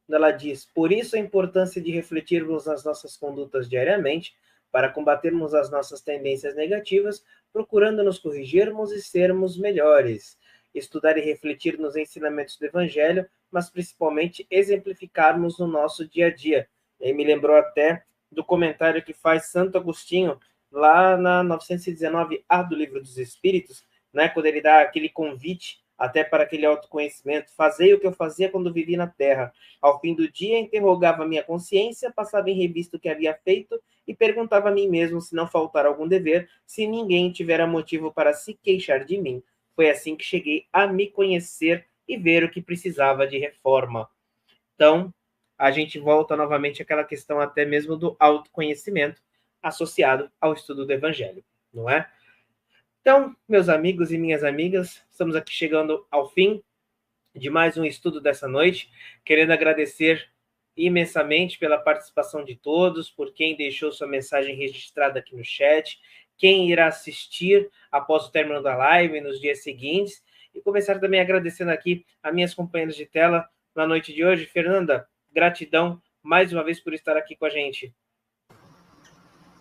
Ela diz: por isso a importância de refletirmos nas nossas condutas diariamente, para combatermos as nossas tendências negativas, procurando nos corrigirmos e sermos melhores. Estudar e refletir nos ensinamentos do Evangelho, mas principalmente exemplificarmos no nosso dia a dia. E me lembrou até do comentário que faz Santo Agostinho, lá na 919A do Livro dos Espíritos, né, quando ele dá aquele convite até para aquele autoconhecimento: fazei o que eu fazia quando vivi na Terra. Ao fim do dia, interrogava minha consciência, passava em revista o que havia feito e perguntava a mim mesmo se não faltara algum dever, se ninguém tivera motivo para se queixar de mim. Foi assim que cheguei a me conhecer e ver o que precisava de reforma. Então, a gente volta novamente àquela questão até mesmo do autoconhecimento associado ao estudo do Evangelho, não é? Então, meus amigos e minhas amigas, estamos aqui chegando ao fim de mais um estudo dessa noite, querendo agradecer imensamente pela participação de todos, por quem deixou sua mensagem registrada aqui no chat, quem irá assistir após o término da live nos dias seguintes, e começar também agradecendo aqui a minhas companheiras de tela na noite de hoje. Fernanda, gratidão mais uma vez por estar aqui com a gente.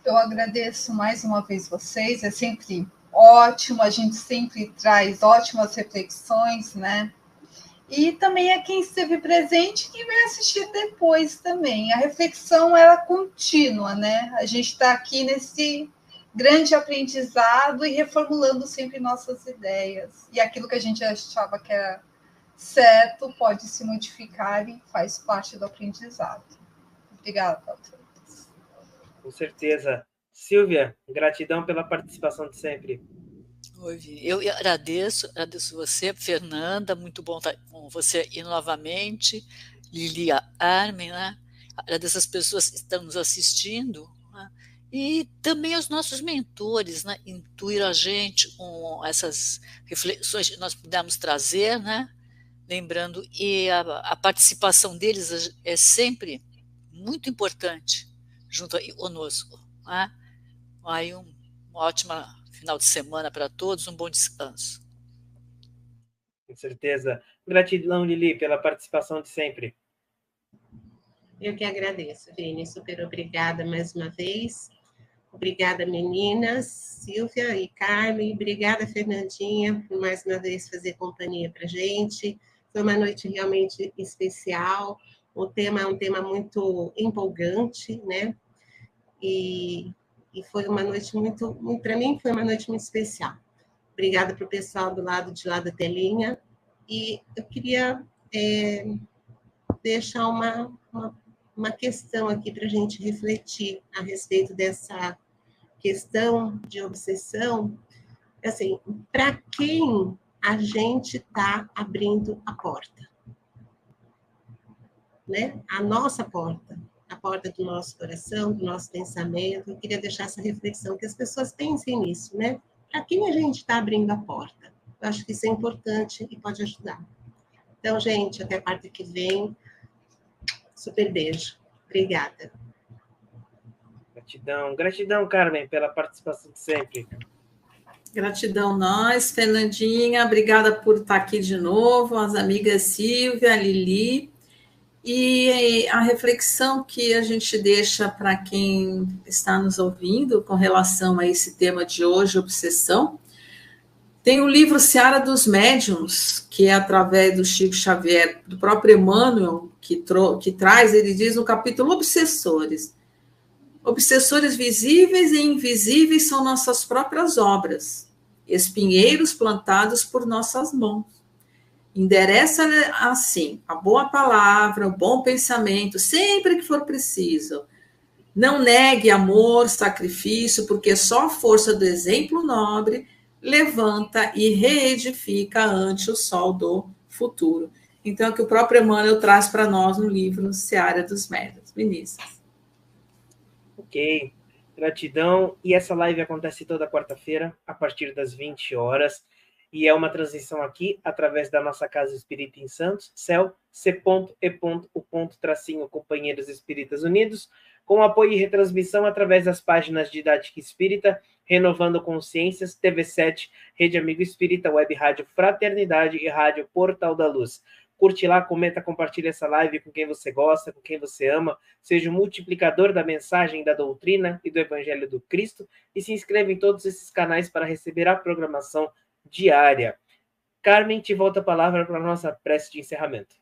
Eu agradeço mais uma vez vocês, é sempre ótimo, a gente sempre traz ótimas reflexões, né? E também a quem esteve presente e vai assistir depois também. A reflexão ela é contínua, né? A gente está aqui nesse grande aprendizado e reformulando sempre nossas ideias. E aquilo que a gente achava que era certo pode se modificar e faz parte do aprendizado. Obrigada a todos. Com certeza. Silvia, gratidão pela participação de sempre. Eu agradeço você, Fernanda, muito bom estar com você e novamente, Lilia Armin, né? Agradeço as pessoas que estão nos assistindo, né? E também aos nossos mentores, né? Intuir a gente com essas reflexões que nós pudemos trazer, né? Lembrando, e a participação deles é sempre muito importante junto conosco, né? Aí uma ótima final de semana para todos, um bom descanso. Com certeza. Gratidão, Lili, pela participação de sempre. Eu que agradeço, Vini. Super obrigada mais uma vez. Obrigada, meninas, Silvia e Carmen. Obrigada, Fernandinha, por mais uma vez fazer companhia para a gente. Foi uma noite realmente especial. O tema é um tema muito empolgante, né? E foi uma noite muito para mim, foi uma noite muito especial. Obrigada para o pessoal do lado de lá da telinha. E eu queria deixar uma questão aqui para a gente refletir a respeito dessa questão de obsessão. Assim, para quem a gente está abrindo a porta? Né? A nossa porta. A porta do nosso coração, do nosso pensamento. Eu queria deixar essa reflexão, que as pessoas pensem nisso, né? Para quem a gente está abrindo a porta? Eu acho que isso é importante e pode ajudar. Então, gente, até a quarta que vem. Super beijo. Obrigada. Gratidão, Carmen, pela participação de sempre. Gratidão nós, Fernandinha. Obrigada por estar aqui de novo. As amigas Silvia, Lili. E a reflexão que a gente deixa para quem está nos ouvindo com relação a esse tema de hoje, obsessão, tem o livro Seara dos Médiuns, que é através do Chico Xavier, do próprio Emmanuel, que traz, ele diz no capítulo Obsessores. Obsessores visíveis e invisíveis são nossas próprias obras, espinheiros plantados por nossas mãos. Endereça assim a boa palavra, o bom pensamento, sempre que for preciso. Não negue amor, sacrifício, porque só a força do exemplo nobre levanta e reedifica ante o sol do futuro. Então, é o que o próprio Emmanuel traz para nós no livro Seara dos Médiuns. Vinícius. Ok, gratidão. E essa live acontece toda quarta-feira, a partir das 20 horas. E é uma transmissão aqui, através da nossa Casa Espírita em Santos, céu, c.e.u. Companheiros Espíritas Unidos, com apoio e retransmissão através das páginas Didática Espírita, Renovando Consciências, TV7, Rede Amigo Espírita, Web Rádio Fraternidade e Rádio Portal da Luz. Curte lá, comenta, compartilha essa live com quem você gosta, com quem você ama, seja um multiplicador da mensagem, da doutrina e do Evangelho do Cristo, e se inscreva em todos esses canais para receber a programação diária. Carmen, te volta a palavra para a nossa prece de encerramento.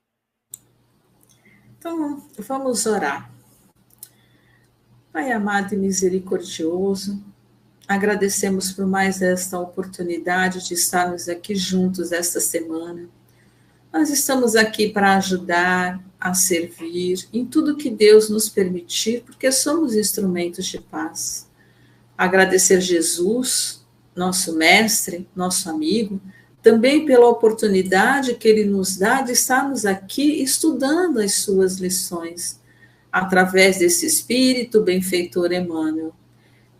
Então, vamos orar. Pai amado e misericordioso, agradecemos por mais esta oportunidade de estarmos aqui juntos esta semana. Nós estamos aqui para ajudar, a servir em tudo que Deus nos permitir, porque somos instrumentos de paz. Agradecer Jesus, nosso mestre, nosso amigo, também pela oportunidade que ele nos dá de estarmos aqui estudando as suas lições, através desse espírito benfeitor Emmanuel.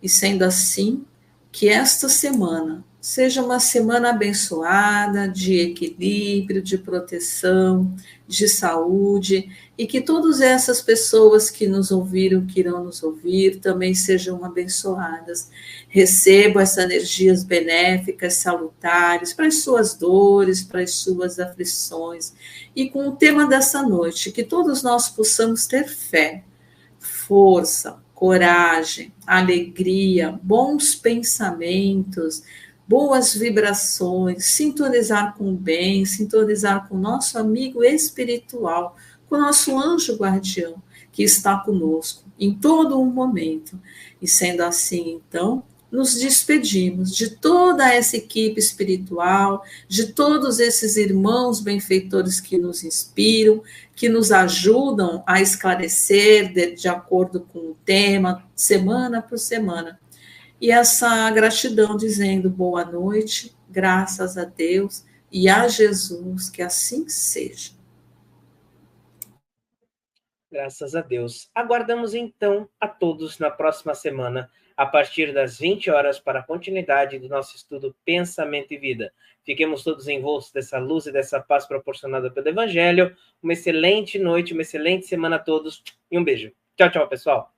E sendo assim, que esta semana seja uma semana abençoada, de equilíbrio, de proteção, de saúde, e que todas essas pessoas que nos ouviram, que irão nos ouvir, também sejam abençoadas. Recebam essas energias benéficas, salutares, para as suas dores, para as suas aflições. E com o tema dessa noite, que todos nós possamos ter fé, força, coragem, alegria, bons pensamentos, boas vibrações, sintonizar com o bem, sintonizar com o nosso amigo espiritual, com o nosso anjo guardião, que está conosco em todo o momento. E sendo assim, então, nos despedimos de toda essa equipe espiritual, de todos esses irmãos benfeitores que nos inspiram, que nos ajudam a esclarecer de acordo com o tema, semana por semana. E essa gratidão dizendo boa noite, graças a Deus e a Jesus, que assim seja. Graças a Deus. Aguardamos então a todos na próxima semana, a partir das 20 horas, para a continuidade do nosso estudo Pensamento e Vida. Fiquemos todos envoltos dessa luz e dessa paz proporcionada pelo Evangelho. Uma excelente noite, uma excelente semana a todos e um beijo. Tchau, tchau, pessoal.